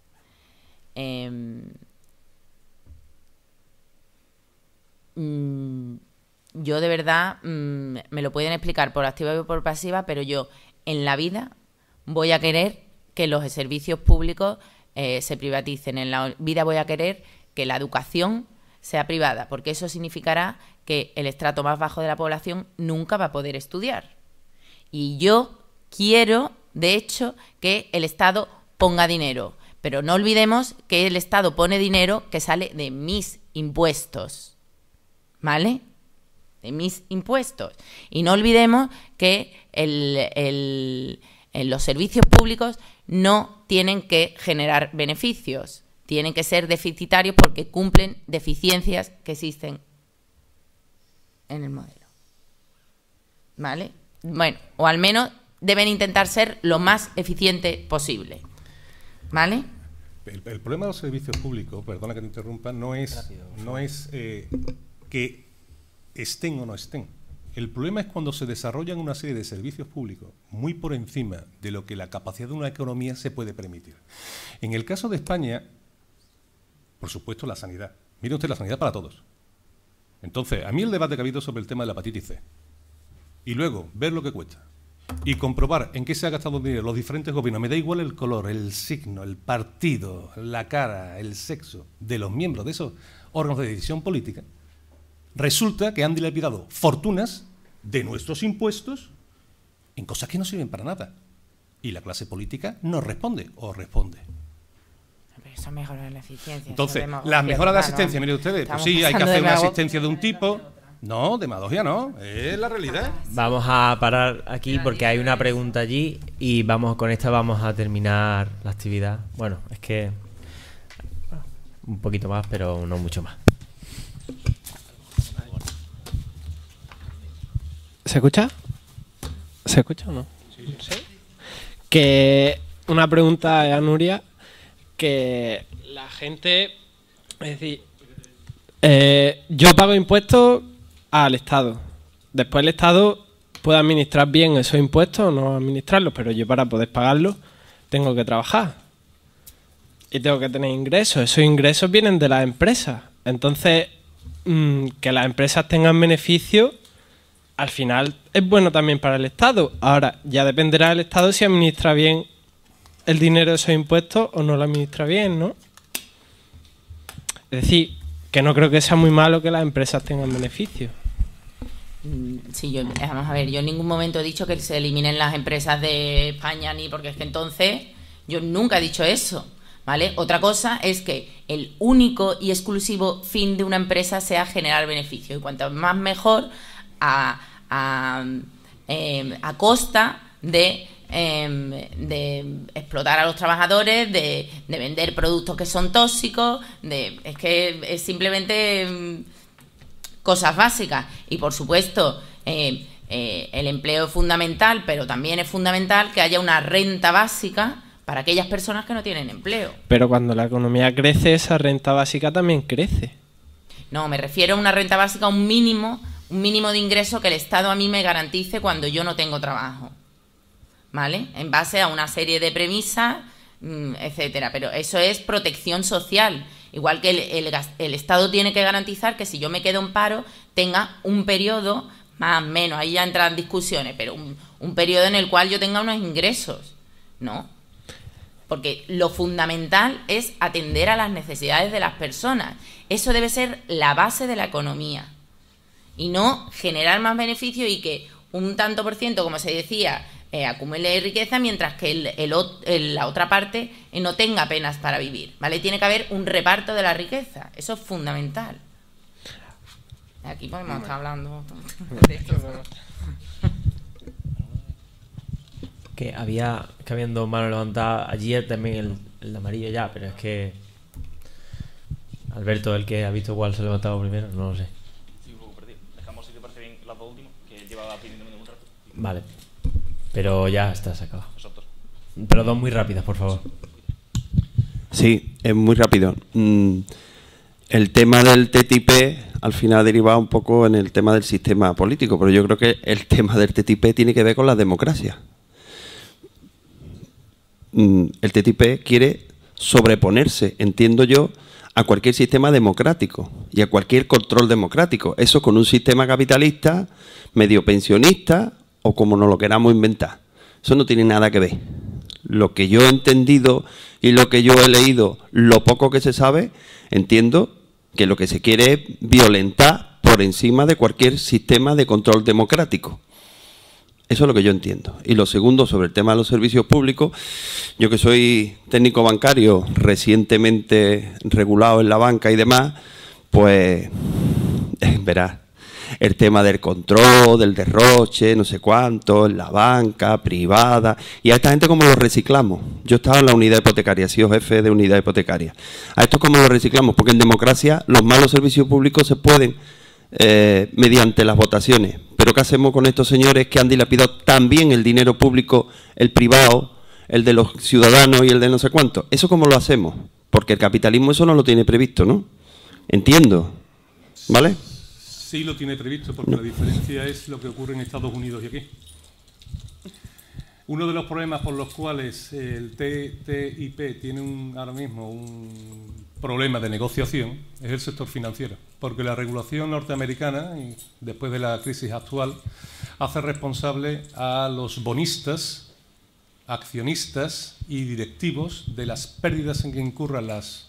Yo de verdad me lo pueden explicar por activa y por pasiva, pero yo en la vida voy a querer que los servicios públicos se privaticen. En la vida voy a querer que la educación sea privada, porque eso significará que el estrato más bajo de la población nunca va a poder estudiar. Y yo quiero, de hecho, que el Estado ponga dinero, pero no olvidemos que el Estado pone dinero que sale de mis impuestos, ¿vale? De mis impuestos. Y no olvidemos que los servicios públicos no tienen que generar beneficios, tienen que ser deficitarios porque cumplen deficiencias que existen en el modelo. ¿Vale? Bueno, o al menos deben intentar ser lo más eficiente posible. ¿Vale? El problema de los servicios públicos, perdona que te interrumpa, no es que estén o no estén. El problema es cuando se desarrollan una serie de servicios públicos muy por encima de lo que la capacidad de una economía se puede permitir. En el caso de España, por supuesto, la sanidad. Mire usted, la sanidad para todos. Entonces, a mí el debate que ha habido sobre el tema de la hepatitis C, y luego ver lo que cuesta, y comprobar en qué se ha gastado el dinero los diferentes gobiernos, me da igual el color, el signo, el partido, la cara, el sexo de los miembros de esos órganos de decisión política, resulta que han dilapidado fortunas de nuestros impuestos en cosas que no sirven para nada. Y la clase política no responde, o responde. Pero eso mejora la eficiencia. Entonces, la mejora de asistencia, miren ustedes, pues sí, hay que hacer una asistencia de un tipo. No, demagogia no, es la realidad. Vamos a parar aquí porque hay una pregunta allí y con esta vamos a terminar la actividad. Bueno, es que un poquito más, pero no mucho más. ¿Se escucha? ¿Se escucha o no? Sí. Que una pregunta a Nuria, que la gente, es decir, yo pago impuestos al Estado después el Estado puede administrar bien esos impuestos o no administrarlos, pero yo para poder pagarlos tengo que trabajar y tengo que tener ingresos. Esos ingresos vienen de las empresas. Entonces, que las empresas tengan beneficios, al final es bueno también para el Estado. Ahora, ya dependerá del Estado si administra bien el dinero de esos impuestos o no lo administra bien, ¿no? Es decir, que no creo que sea muy malo que las empresas tengan beneficios. Sí, vamos a ver, yo en ningún momento he dicho que se eliminen las empresas de España, ni porque es que entonces yo nunca he dicho eso, ¿vale? Otra cosa es que el único y exclusivo fin de una empresa sea generar beneficio, y cuanto más mejor a costa de explotar a los trabajadores, de vender productos que son tóxicos, es que es simplemente cosas básicas. Y por supuesto el empleo es fundamental, pero también es fundamental que haya una renta básica para aquellas personas que no tienen empleo. Pero cuando la economía crece, esa renta básica también crece. No, me refiero a una renta básica, un mínimo de ingreso que el Estado a mí me garantice cuando yo no tengo trabajo, ¿vale? En base a una serie de premisas, etcétera. Pero eso es protección social. Igual que el Estado tiene que garantizar que si yo me quedo en paro, tenga un periodo, más o menos, ahí ya entran discusiones, pero un periodo en el cual yo tenga unos ingresos, ¿no? Porque lo fundamental es atender a las necesidades de las personas. Eso debe ser la base de la economía. Y no generar más beneficios y que un tanto por ciento, como se decía, acumule riqueza, mientras que la otra parte no tenga apenas para vivir, ¿vale? Tiene que haber un reparto de la riqueza. Eso es fundamental. Aquí podemos estar hablando de esto. Que habían dos manos levantadas. Allí también el amarillo ya, pero es que Alberto, el que ha visto cuál se ha levantado primero, no lo sé. Sí, un poco perdido. Dejamos si te parece bien las dos últimas, que llevaba pidiéndome un rato. Vale, pero ya está sacado. Pero dos muy rápidas, por favor. Sí, es muy rápido. El tema del TTIP al final deriva un poco en el tema del sistema político, pero yo creo que el tema del TTIP tiene que ver con la democracia. El TTIP quiere sobreponerse, entiendo yo, a cualquier sistema democrático y a cualquier control democrático. Eso con un sistema capitalista, medio pensionista o como nos lo queramos inventar. Eso no tiene nada que ver. Lo que yo he entendido y lo que yo he leído, lo poco que se sabe, entiendo que lo que se quiere es violentar por encima de cualquier sistema de control democrático. Eso es lo que yo entiendo. Y lo segundo, sobre el tema de los servicios públicos, yo que soy técnico bancario recientemente regulado en la banca y demás, pues verás, el tema del control, del derroche, no sé cuánto, en la banca, privada, y a esta gente cómo lo reciclamos. Yo estaba en la unidad hipotecaria, he sido jefe de unidad hipotecaria. A esto cómo lo reciclamos, porque en democracia los malos servicios públicos se pueden mediante las votaciones. Pero ¿qué hacemos con estos señores que han dilapidado también el dinero público, el privado, el de los ciudadanos y el de no sé cuánto? ¿Eso cómo lo hacemos? Porque el capitalismo eso no lo tiene previsto, ¿no? Entiendo, ¿vale? Sí lo tiene previsto, porque la diferencia es lo que ocurre en Estados Unidos y aquí. Uno de los problemas por los cuales el TTIP tiene ahora mismo un problema de negociación es el sector financiero, porque la regulación norteamericana, y después de la crisis actual, hace responsable a los bonistas, accionistas y directivos de las pérdidas en que incurran las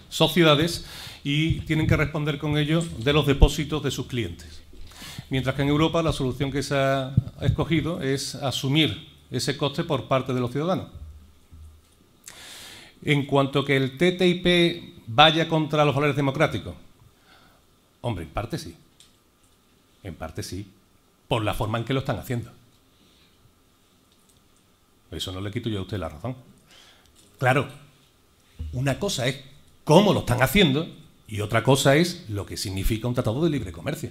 sociedades, y tienen que responder con ello de los depósitos de sus clientes. Mientras que en Europa la solución que se ha escogido es asumir ese coste por parte de los ciudadanos. En cuanto a que el TTIP vaya contra los valores democráticos, hombre, en parte sí. En parte sí, por la forma en que lo están haciendo. Eso no le quito yo a usted la razón. Claro, una cosa es cómo lo están haciendo y otra cosa es lo que significa un tratado de libre comercio.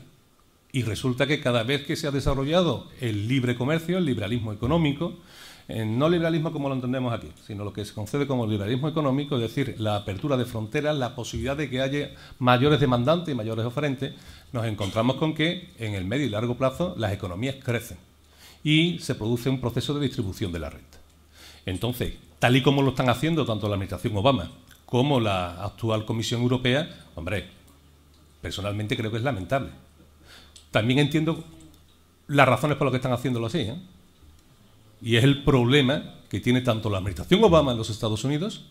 Y resulta que cada vez que se ha desarrollado el libre comercio, el liberalismo económico, No liberalismo como lo entendemos aquí, sino lo que se concede como liberalismo económico, es decir, la apertura de fronteras, la posibilidad de que haya mayores demandantes y mayores oferentes, nos encontramos con que en el medio y largo plazo las economías crecen y se produce un proceso de distribución de la renta. Entonces, tal y como lo están haciendo tanto la administración Obama como la actual Comisión Europea, hombre, personalmente creo que es lamentable. También entiendo las razones por las que están haciéndolo así, ¿eh? Y es el problema que tiene tanto la administración Obama en los Estados Unidos,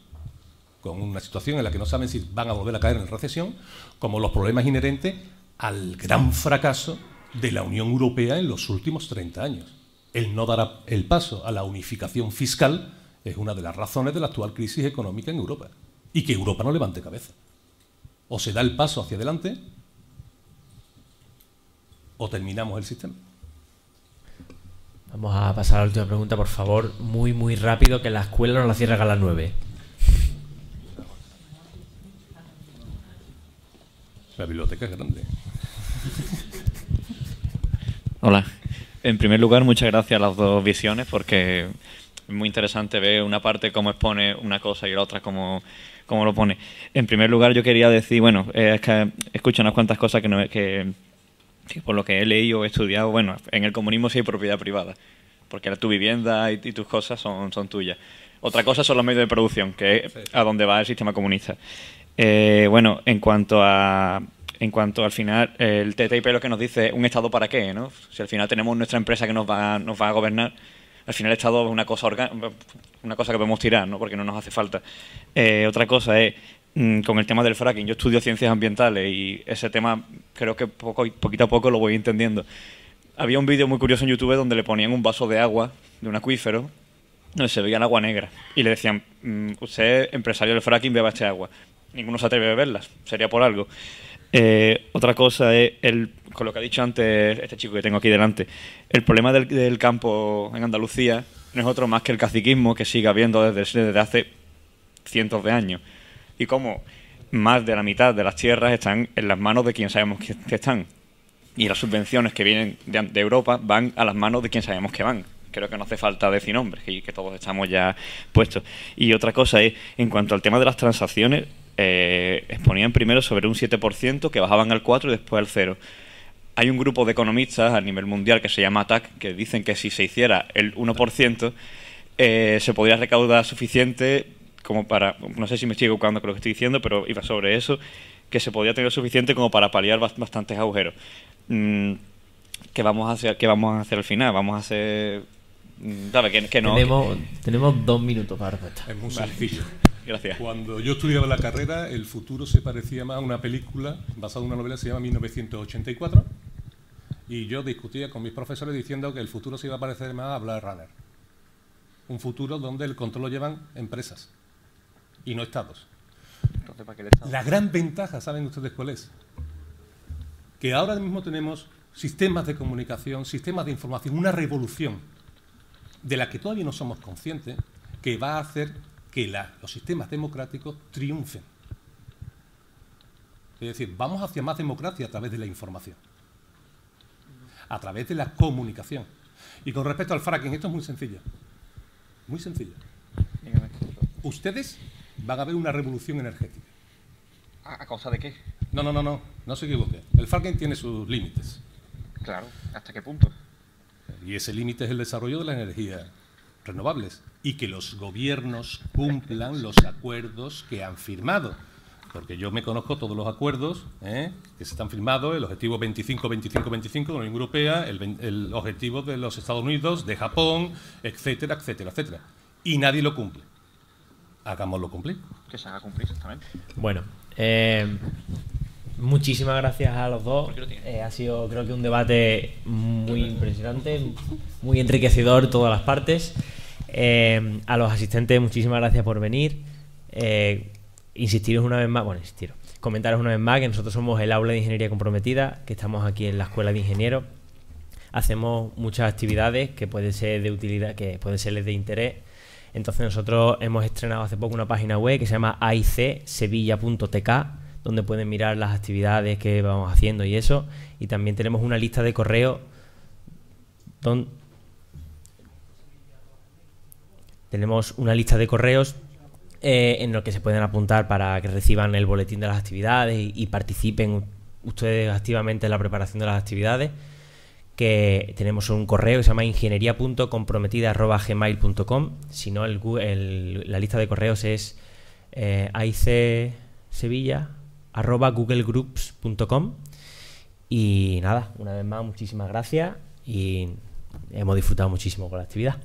con una situación en la que no saben si van a volver a caer en recesión, como los problemas inherentes al gran fracaso de la Unión Europea en los últimos 30 años. El no dar el paso a la unificación fiscal es una de las razones de la actual crisis económica en Europa. Y que Europa no levante cabeza. O se da el paso hacia adelante o terminamos el sistema. Vamos a pasar a la última pregunta, por favor, muy, muy rápido, que la escuela nos la cierran a las 9. La biblioteca es grande. Hola. En primer lugar, muchas gracias a las dos visiones, porque es muy interesante ver una parte cómo expone una cosa y la otra cómo lo pone. En primer lugar, yo quería decir, bueno, es que escucho unas cuantas cosas que por lo que he leído o he estudiado, bueno, en el comunismo sí hay propiedad privada, porque tu vivienda y tus cosas son tuyas. Otra cosa son los medios de producción, que es a donde va el sistema comunista. Bueno, en cuanto al final, el TTIP lo que nos dice es un Estado para qué, ¿no? Si al final tenemos nuestra empresa que nos va a gobernar, al final el Estado es una cosa que podemos tirar, ¿no? Porque no nos hace falta. Otra cosa es, con el tema del fracking, yo estudio ciencias ambientales y ese tema creo que poquito a poco lo voy entendiendo. Había un vídeo muy curioso en YouTube donde le ponían un vaso de agua de un acuífero donde se veía el agua negra y le decían, usted, empresario del fracking, beba este agua. Ninguno se atreve a beberlas, sería por algo. Otra cosa es, con lo que ha dicho antes este chico que tengo aquí delante, el problema del campo en Andalucía no es otro más que el caciquismo que sigue habiendo desde hace cientos de años. Y como más de la mitad de las tierras están en las manos de quien sabemos que están. Y las subvenciones que vienen de Europa van a las manos de quien sabemos que van. Creo que no hace falta decir nombres, que todos estamos ya puestos. Y otra cosa es, en cuanto al tema de las transacciones, exponían primero sobre un 7%, que bajaban al 4% y después al 0%. Hay un grupo de economistas a nivel mundial que se llama ATAC, que dicen que si se hiciera el 1%, se podría recaudar suficiente como para, no sé si me estoy equivocando con lo que estoy diciendo, pero iba sobre eso, que se podía tener suficiente como para paliar bastantes agujeros. ¿Qué vamos a hacer al final? Vamos a hacer... ¿Sabes? Que no... Tenemos 2 minutos para respuesta. Es muy sencillo. Gracias. Cuando yo estudiaba la carrera, el futuro se parecía más a una película basada en una novela que se llama 1984, y yo discutía con mis profesores diciendo que el futuro se iba a parecer más a Blade Runner. Un futuro donde el control lo llevan empresas y no estados. Entonces, ¿para qué el Estado? La gran ventaja, ¿saben ustedes cuál es? Que ahora mismo tenemos sistemas de comunicación, sistemas de información, una revolución de la que todavía no somos conscientes, que va a hacer que los sistemas democráticos triunfen. Es decir, vamos hacia más democracia a través de la información, a través de la comunicación. Y con respecto al fracking, esto es muy sencillo. Muy sencillo. Ustedes van a ver una revolución energética. ¿A causa de qué? No se equivoque. El fracking tiene sus límites. Claro, ¿hasta qué punto? Y ese límite es el desarrollo de las energías renovables y que los gobiernos cumplan los acuerdos que han firmado. Porque yo me conozco todos los acuerdos que se están firmados, el objetivo 25-25-25 de la Unión Europea, el objetivo de los Estados Unidos, de Japón, etcétera, etcétera, etcétera. Y nadie lo cumple. Hagámoslo cumplir. Que se haga cumplir, exactamente. Bueno, muchísimas gracias a los dos. Ha sido, creo que, un debate muy impresionante, muy enriquecedor todas las partes. A los asistentes, muchísimas gracias por venir. Insistiros una vez más, comentaros una vez más que nosotros somos el Aula de Ingeniería Comprometida, que estamos aquí en la Escuela de Ingenieros. Hacemos muchas actividades que pueden ser de utilidad, que pueden serles de interés. Entonces nosotros hemos estrenado hace poco una página web que se llama aicsevilla.tk, donde pueden mirar las actividades que vamos haciendo y eso. Y también tenemos una lista de correo tenemos una lista de correos en los que se pueden apuntar para que reciban el boletín de las actividades y participen ustedes activamente en la preparación de las actividades. Que tenemos un correo que se llama ingeniería.comprometida@gmail.com. Si no, la lista de correos es aicsevilla@googlegroups.com. Y nada, una vez más, muchísimas gracias y hemos disfrutado muchísimo con la actividad.